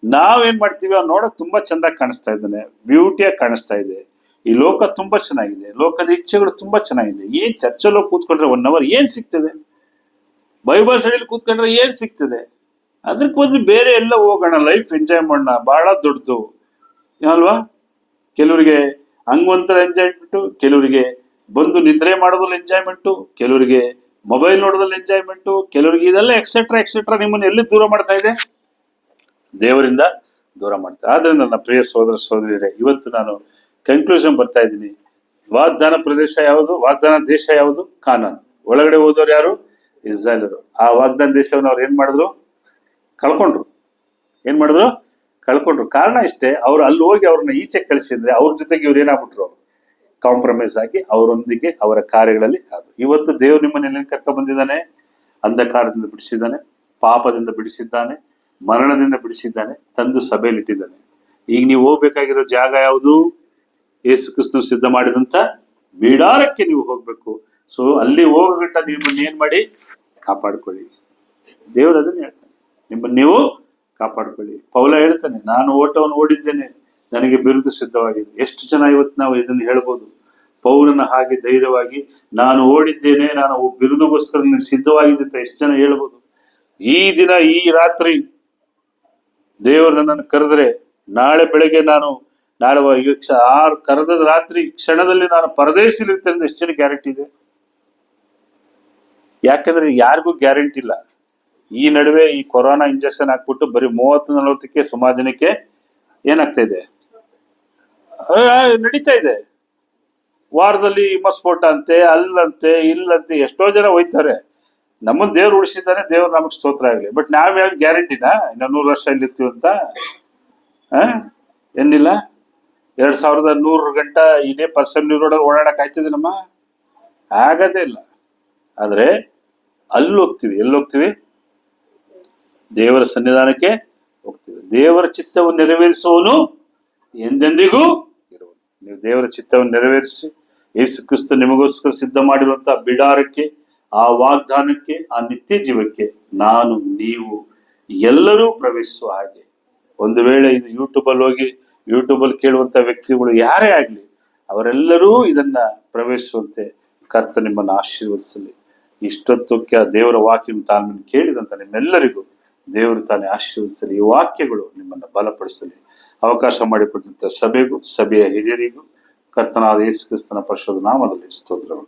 ನಾವೇನ್ ಮಾಡ್ತೀವಿ? ಅವ್ನು ನೋಡಕ್ ತುಂಬಾ ಚಂದಾಗಿ ಕಾಣಿಸ್ತಾ ಇದ್ದಾನೆ, ಬ್ಯೂಟಿಯಾಗಿ ಕಾಣಿಸ್ತಾ ಇದೆ, ಈ ಲೋಕ ತುಂಬಾ ಚೆನ್ನಾಗಿದೆ, ಲೋಕದ ಇಚ್ಛೆಗಳು ತುಂಬಾ ಚೆನ್ನಾಗಿದೆ. ಏನ್ ಚರ್ಚಲ್ಲಿ ಕೂತ್ಕೊಂಡ್ರೆ 1 hour ಏನ್ ಸಿಗ್ತದೆ? ಬೈಬಲ್ ಸ್ಟಡಿಲಿ ಕೂತ್ಕೊಂಡ್ರೆ ಏನ್ ಸಿಗ್ತದೆ? ಅದಕ್ಕೆ ಬದಲು ಬೇರೆ ಎಲ್ಲ ಹೋಗೋಣ, ಲೈಫ್ ಎಂಜಾಯ್ ಮಾಡೋಣ, ಬಹಳ ದೊಡ್ಡದು ಅಲ್ವಾ? ಕೆಲವರಿಗೆ ಹಂಗೊಂಥರ ಎಂಜಾಯ್ಮೆಂಟು, ಕೆಲವರಿಗೆ ಬಂದು ನಿದ್ರೆ ಮಾಡೋದ್ರಲ್ಲಿ ಎಂಜಾಯ್ಮೆಂಟು, ಕೆಲವರಿಗೆ ಮೊಬೈಲ್ ನೋಡೋದ್ರಲ್ಲಿ ಎಂಜಾಯ್ಮೆಂಟು, ಕೆಲವರಿಗೆ ಇದೆಲ್ಲ ಎಕ್ಸೆಟ್ರಾ ಎಕ್ಸೆಟ್ರಾ ನಿಮ್ಮನ್ನು ಎಲ್ಲಿ ದೂರ ಮಾಡ್ತಾ ಇದೆ? ದೇವರಿಂದ ದೂರ ಮಾಡ್ತಾ. ಆದ್ರಿಂದ ನನ್ನ ಪ್ರಿಯ ಸಹೋದರ ಸಹೋದರಿಯರೇ, ಇವತ್ತು ನಾನು ಕನ್ಕ್ಲೂಷನ್ ಬರ್ತಾ ಇದ್ದೀನಿ. ವಾಗ್ದಾನ ಪ್ರದೇಶ ಯಾವುದು? ವಾಗ್ದಾನ ದೇಶ ಯಾವುದು? ಕಾನಾನ್. ಒಳಗಡೆ ಹೋದವ್ರು ಯಾರು? ಇಸ್ರಾಯೇಲರು. ಆ ವಾಗ್ದಾನ ದೇಶವನ್ನು ಅವ್ರು ಏನ್ ಮಾಡಿದ್ರು? ಕಳ್ಕೊಂಡ್ರು. ಏನ್ ಮಾಡಿದ್ರು? ಕಳ್ಕೊಂಡ್ರು. ಕಾರಣ ಇಷ್ಟೇ, ಅವ್ರು ಅಲ್ಲಿ ಹೋಗಿ ಅವ್ರನ್ನ ಈಚೆ ಕಳಿಸಿದ್ರೆ ಅವ್ರ ಜೊತೆಗೆ ಇವ್ರು ಏನಾಗ್ಬಿಟ್ರು? ಕಾಂಪ್ರಮೈಸ್ ಆಗಿ ಅವರೊಂದಿಗೆ ಅವರ ಕಾರ್ಯಗಳಲ್ಲಿ ಆದ್ರು. ಇವತ್ತು ದೇವ್ರು ನಿಮ್ಮನ್ನ ಎಲ್ಲಿ ಕರ್ಕೊಂಡ್ ಬಂದಿದ್ದಾನೆ? ಅಂಧಕಾರದಿಂದ ಬಿಡಿಸಿದ್ದಾನೆ, ಪಾಪದಿಂದ ಬಿಡಿಸಿದ್ದಾನೆ, ಮರಣದಿಂದ ಬಿಡಿಸಿದ್ದಾನೆ, ತಂದು ಸಭೆಯಲ್ಲಿ ಇಟ್ಟಿದ್ದಾನೆ. ಈಗ ನೀವು ಹೋಗ್ಬೇಕಾಗಿರೋ ಜಾಗ ಯಾವುದು? ಯೇಸು ಕ್ರಿಸ್ತನು ಸಿದ್ಧ ಮಾಡಿದಂತ ಬಿಡಾರಕ್ಕೆ ನೀವು ಹೋಗ್ಬೇಕು. ಸೊ ಅಲ್ಲಿ ಹೋಗಗಂಟ ನಿಮ್ಮನ್ನ ಏನ್ ಮಾಡಿ? ಕಾಪಾಡ್ಕೊಳ್ಳಿ. ದೇವರು ಅದನ್ನ ಹೇಳ್ತಾನೆ, ನಿಮ್ಮನ್ನ ನೀವು ಕಾಪಾಡ್ಕೊಳ್ಳಿ. ಪೌಲ ಹೇಳ್ತಾನೆ, ನಾನು ಓಟವನ್ನು ಓಡಿದ್ದೇನೆ, ನನಗೆ ಬಿರುದು ಸಿದ್ಧವಾಗಿದೆ. ಎಷ್ಟು ಜನ ಇವತ್ತು ನಾವು ಇದನ್ನು ಹೇಳ್ಬೋದು? ಪೌಲನ ಹಾಗೆ ಧೈರ್ಯವಾಗಿ ನಾನು ಓಡಿದ್ದೇನೆ, ನಾನು ಬಿರುದುಗೋಸ್ಕರ ನನಗೆ ಸಿದ್ಧವಾಗಿದೆ ಅಂತ ಎಷ್ಟು ಜನ ಹೇಳ್ಬೋದು? ಈ ದಿನ, ಈ ರಾತ್ರಿ ದೇವರು ನನ್ನನ್ನು ಕರೆದ್ರೆ ನಾಳೆ ಬೆಳಗ್ಗೆ ನಾಳೆ ಕರೆದ ರಾತ್ರಿ ಕ್ಷಣದಲ್ಲಿ ನಾನು ಪರದೇಶಿಲಿರ್ತೇನೆ ಅಂತ ಎಷ್ಟು ಜನ ಗ್ಯಾರಂಟಿ ಇದೆ? ಯಾಕಂದ್ರೆ ಯಾರಿಗೂ ಗ್ಯಾರಂಟಿ ಇಲ್ಲ. ಈ ನಡುವೆ ಈ ಕೊರೋನಾ ಇಂಜೆಕ್ಷನ್ ಹಾಕ್ಬಿಟ್ಟು ಬರೀ 30-40ಕ್ಕೆ ಸುಮಾರು ಜನಕ್ಕೆ ಏನಾಗ್ತಾ ಇದೆ? ನಡೀತಾ ಇದೆ. ವಾರದಲ್ಲಿ ಹಿಮಸ್ಫೋಟ ಅಂತೆ, ಅಲ್ಲಂತೆ, ಇಲ್ಲಂತೆ, ಎಷ್ಟೋ ಜನ ಹೋಯ್ತಾರೆ. ನಮ್ಮನ್ನ ದೇವ್ರು ಉಳಿಸಿದ್ದಾನೆ, ದೇವ್ರು ನಮಗ್ ಸ್ತೋತ್ರ ಆಗ್ಲಿ. ಬಟ್ ನಾವ್ ಯಾವ ಗ್ಯಾರಂಟಿನಾ ಇನ್ನ 100 ವರ್ಷ ಇಲ್ಲಿರ್ತೀವಿ ಅಂತ? ಏನಿಲ್ಲ. 2100 ಗಂಟೆ ಇದೇ ಪರ್ಸನ್ ರೋಡಲ್ಲಿ ಓಡಾಡಕ್ ಆಯ್ತದೆ ನಮ್ಮ? ಆಗದೇ ಇಲ್ಲ. ಆದ್ರೆ ಅಲ್ಲಿ ಹೋಗ್ತೀವಿ. ಎಲ್ಲಿ ಹೋಗ್ತೀವಿ? ದೇವರ ಸನ್ನಿಧಾನಕ್ಕೆ ಹೋಗ್ತೀವಿ. ದೇವರ ಚಿತ್ತವನ್ನು ನೆರವೇರಿಸುವವನು ಎಂದೆಂದಿಗೂ ಇರುವನು. ನೀವು ದೇವರ ಚಿತ್ತವನ್ನು ನೆರವೇರಿಸಿ ಯೇಸು ಕ್ರಿಸ್ತ ನಿಮಗೋಸ್ಕರ ಸಿದ್ಧ ಮಾಡಿರುವಂತಹ ಬಿಡಾರಕ್ಕೆ, ಆ ವಾಗ್ದಾನಕ್ಕೆ, ಆ ನಿತ್ಯ ಜೀವಕ್ಕೆ ನಾನು, ನೀವು ಎಲ್ಲರೂ ಪ್ರವೇಶಿಸುವ ಹಾಗೆ. ಒಂದು ವೇಳೆ ಇದು ಯೂಟ್ಯೂಬಲ್ಲಿ ಕೇಳುವಂತ ವ್ಯಕ್ತಿಗಳು ಯಾರೇ ಆಗ್ಲಿ, ಅವರೆಲ್ಲರೂ ಇದನ್ನ ಪ್ರವೇಶಿಸುವಂತೆ ಕರ್ತ ನಿಮ್ಮನ್ನು ಆಶೀರ್ವದಿಸಲಿ. ಇಷ್ಟೊತ್ತಕ್ಕೆ ದೇವರ ವಾಕ್ಯ ತಾನು ಕೇಳಿದಂತ ನಿಮ್ಮೆಲ್ಲರಿಗೂ ದೇವರು ತಾನೇ ಆಶೀರ್ವದಿಸಲಿ. ಈ ವಾಕ್ಯಗಳು ನಿಮ್ಮನ್ನು ಬಲಪಡಿಸಲಿ. ಅವಕಾಶ ಮಾಡಿಕೊಟ್ಟಂತ ಸಭೆಗೂ, ಸಭೆಯ ಹಿರಿಯರಿಗೂ ಕರ್ತನಾದ ಯೇಸು ಕ್ರಿಸ್ತನ ಪರಿಶುದ್ಧ ನಾಮದಲ್ಲಿ ಸ್ತೋತ್ರಗಳು.